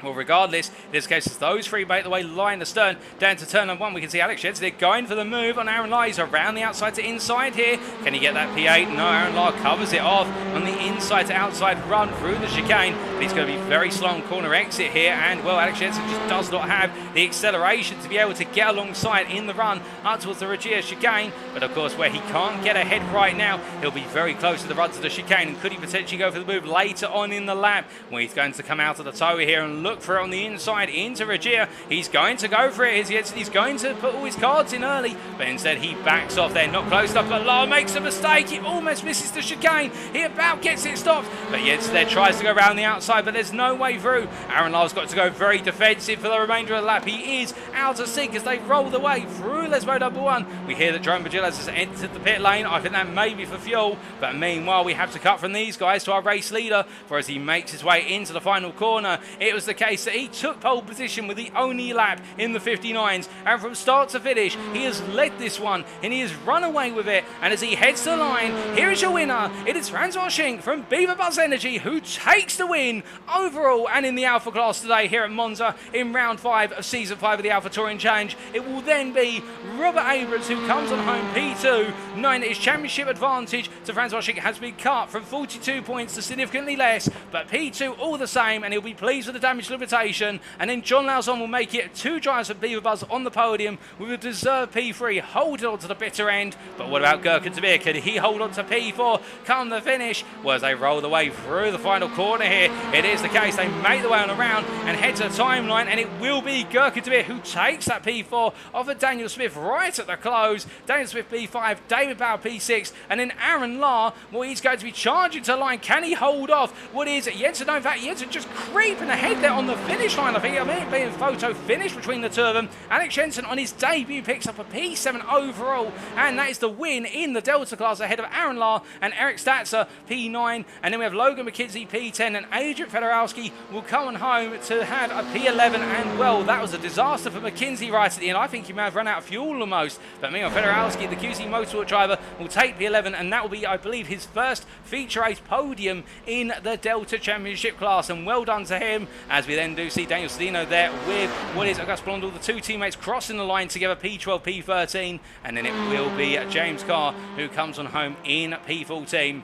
Well, regardless, in this case, as those 3 make the way line astern down to turn number 1, we can see Alex Jensen. They're going for the move on Aaron Law. He's around the outside to inside here. Can he get that P8? No, Aaron Law covers it off on the inside to outside run through the chicane. But he's going to be very slow on corner exit here. And, well, Alex Jensen just does not have the acceleration to be able to get alongside in the run up towards the Regia chicane. But, of course, where he can't get ahead right now, he'll be very close to the run to the chicane. And could he potentially go for the move later on in the lap, where he's going to come out of the toe here and look for it on the inside into Regia. He's going to go for it. He's going to put all his cards in early, but instead he backs off there, not close enough. But Lar makes a mistake. He almost misses the chicane. He about gets it stopped, but Jensen there tries to go around the outside, but there's no way through. Aaron Lar's got to go very defensive for the remainder of the lap. He is out of sync as they roll the way through Lesbo number 1. We hear that Jerome Bagilas has entered the pit lane. I think that may be for fuel, but meanwhile we have to cut from these guys to our race leader for as he makes his way into the final corner. It was the case that he took pole position with the only lap in the 59s, and from start to finish he has led this one and he has run away with it. And as he heads to the line, here is your winner. It is Francois Schenk from Beaver Buzz Energy who takes the win overall and in the Alpha class today here at Monza in round 5 of season 5 of the Alpha Touring Challenge. It will then be Robert Abrams who comes on home P2, knowing that his championship advantage to Francois Schenk has been cut from 42 points to significantly less, but P2 all the same, and he'll be pleased with the damage limitation. And then John Lauzon will make it 2 drivers of Beaver Buzz on the podium with a deserved P3 holding on to the bitter end. But what about Gurkan Tabir? Could he hold on to P4 come the finish? Well, as they roll the way through the final corner here, it is the case. They make the way on around and head to the timeline, and it will be Gurkan Tabir who takes that P4 off of Daniel Smith right at the close. Daniel Smith P5, David Bauer P6, and then Aaron Lar, well, he's going to be charging to the line. Can he hold off what is Jensen? No, in fact, Jensen just creeping ahead there on the finish line. I think it being photo finish between the two of them. Alex Jensen on his debut picks up a P7 overall, and that is the win in the Delta class ahead of Aaron Lar and Eric Statzer P9. And then we have Logan McKenzie P10, and Adrian Fedorowski will come on home to have a P11. And well, that was a disaster for McKenzie right at the end. I think he may have run out of fuel almost, but meanwhile Fedorowski, the QC Motorsport driver, will take P11, and that will be, I believe, his first feature race podium in the Delta Championship class. And well done to him, as we then do see Daniel Sedino there with what is Auguste Blondel, the two teammates crossing the line together, P12, P13, and then it will be James Carr who comes on home in P14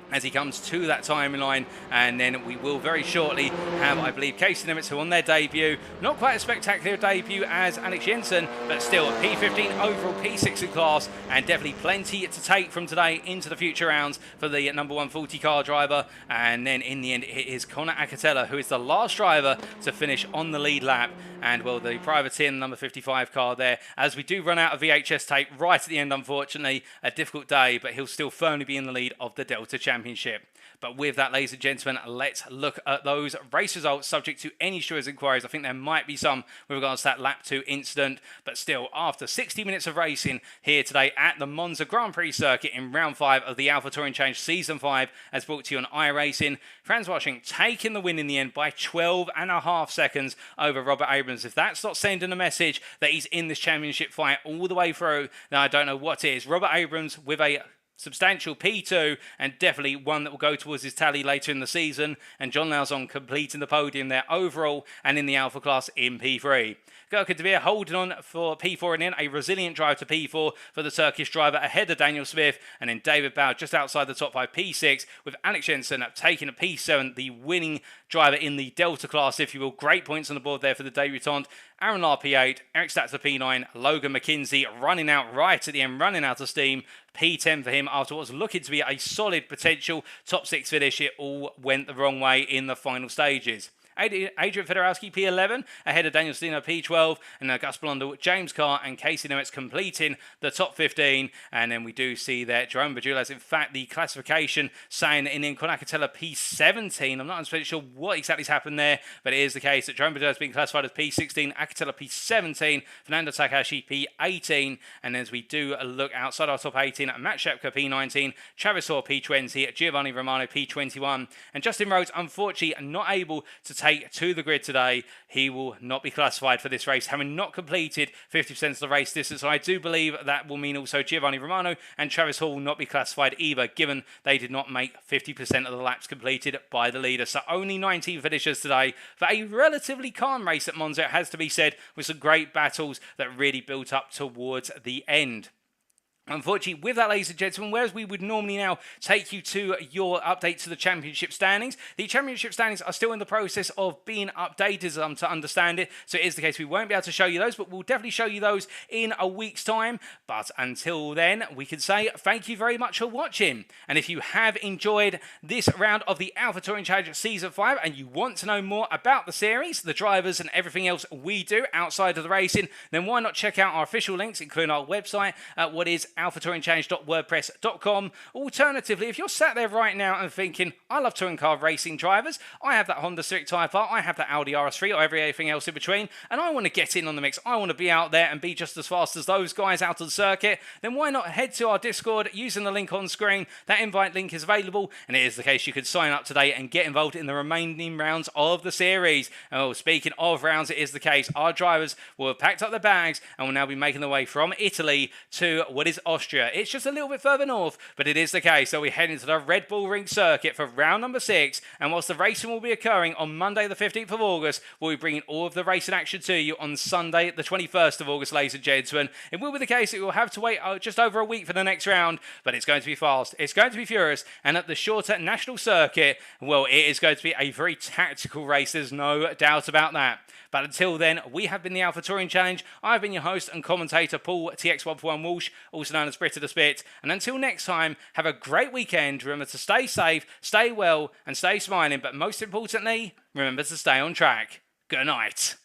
as he comes to that timeline. And then we will very shortly have, I believe, Casey Nimitz, who on their debut, not quite a spectacular debut as Alex Jensen, but still a P15 overall, P6 in class, and definitely plenty to take from today into the future rounds for the number 140 car driver. And then in the end it is Conor Acatella who is the last driver to finish on the lead lap, and well, the privateer number 55 car there, as we do run out of VHS tape right at the end, unfortunately. A difficult day, but he'll still firmly be in the lead of the Delta Championship. But with that, ladies and gentlemen, let's look at those race results subject to any stewards' inquiries. I think there might be some with regards to that lap 2 incident, but still, after 60 minutes of racing here today at the Monza Grand Prix circuit in round 5 of the Alpha Touring Challenge Season 5, as brought to you on iRacing, Francois Schenk taking the win in the end by 12.5 seconds over Robert Abrams. If that's not sending a message that he's in this championship fight all the way through, then I don't know what is. Robert Abrams with a substantial P2, and definitely one that will go towards his tally later in the season, and John Lauzon completing the podium there overall and in the Alpha class in P3. Gurkan Tabir holding on for P4, and then a resilient drive to P4 for the Turkish driver ahead of Daniel Smith, and then David Bauer just outside the top 5, P6, with Alex Jensen taking a P7, the winning driver in the Delta class, if you will. Great points on the board there for the debutant. Aaron Lar P8, Eric Statzer P9, Logan McKenzie running out right at the end, running out of steam. P10 for him after what was looking to be a solid potential top 6 finish. It all went the wrong way in the final stages. Adrian Fedorowski P11 ahead of Daniel Sedino P12, and Auguste Blondel, James Carr and Casey Nimitz completing the top 15. And then we do see that Jerome Bagilas, in fact, the classification saying in Conor Acatella P17. I'm not entirely sure what exactly has happened there, but it is the case that Jerome Bagilas has been classified as P16, Acatella P17, Fernando Takahashi P18, and as we do look outside our top 18, Matt Shepka P19, Travis Hoare P20, Giovanni Romano P21, and Justin Rhodes, unfortunately, not able to take to the grid today. He will not be classified for this race, having not completed 50% of the race distance. So I do believe that will mean also Giovanni Romano and Travis Hall will not be classified either, given they did not make 50% of the laps completed by the leader. So only 19 finishers today for a relatively calm race at Monza, it has to be said, with some great battles that really built up towards the end. Unfortunately, with that, ladies and gentlemen, whereas we would normally now take you to your update to the championship standings, the championship standings are still in the process of being updated, as I'm to understand it. So it is the case we won't be able to show you those, but we'll definitely show you those in a week's time. But until then, we can say thank you very much for watching. And if you have enjoyed this round of the AlphaTauri Challenge Season 5 and you want to know more about the series, the drivers and everything else we do outside of the racing, then why not check out our official links, including our website at what is alphatouringchallenge.wordpress.com. Alternatively, if you're sat there right now and thinking, I love touring car racing drivers, I have that Honda Civic Type R, I have that Audi RS3 or everything else in between, and I want to get in on the mix, I want to be out there and be just as fast as those guys out on the circuit, then why not head to our Discord using the link on screen. That invite link is available, and it is the case you could sign up today and get involved in the remaining rounds of the series. Oh, speaking of rounds, it is the case our drivers will have packed up their bags and will now be making their way from Italy to what is Austria. It's just a little bit further north, but it is the case. So we head into the Red Bull Ring circuit for round number 6, and whilst the racing will be occurring on Monday the 15th of August, we'll be bringing all of the racing action to you on Sunday the 21st of August, ladies and gentlemen. It will be the case that we'll have to wait just over a week for the next round, but it's going to be fast, it's going to be furious, and at the shorter national circuit, well, it is going to be a very tactical race, there's no doubt about that. But until then, we have been the AlphaTauri Challenge. I've been your host and commentator, Paul TX141 Walsh, also known as Brit of the Spit. And until next time, have a great weekend. Remember to stay safe, stay well, and stay smiling. But most importantly, remember to stay on track. Good night.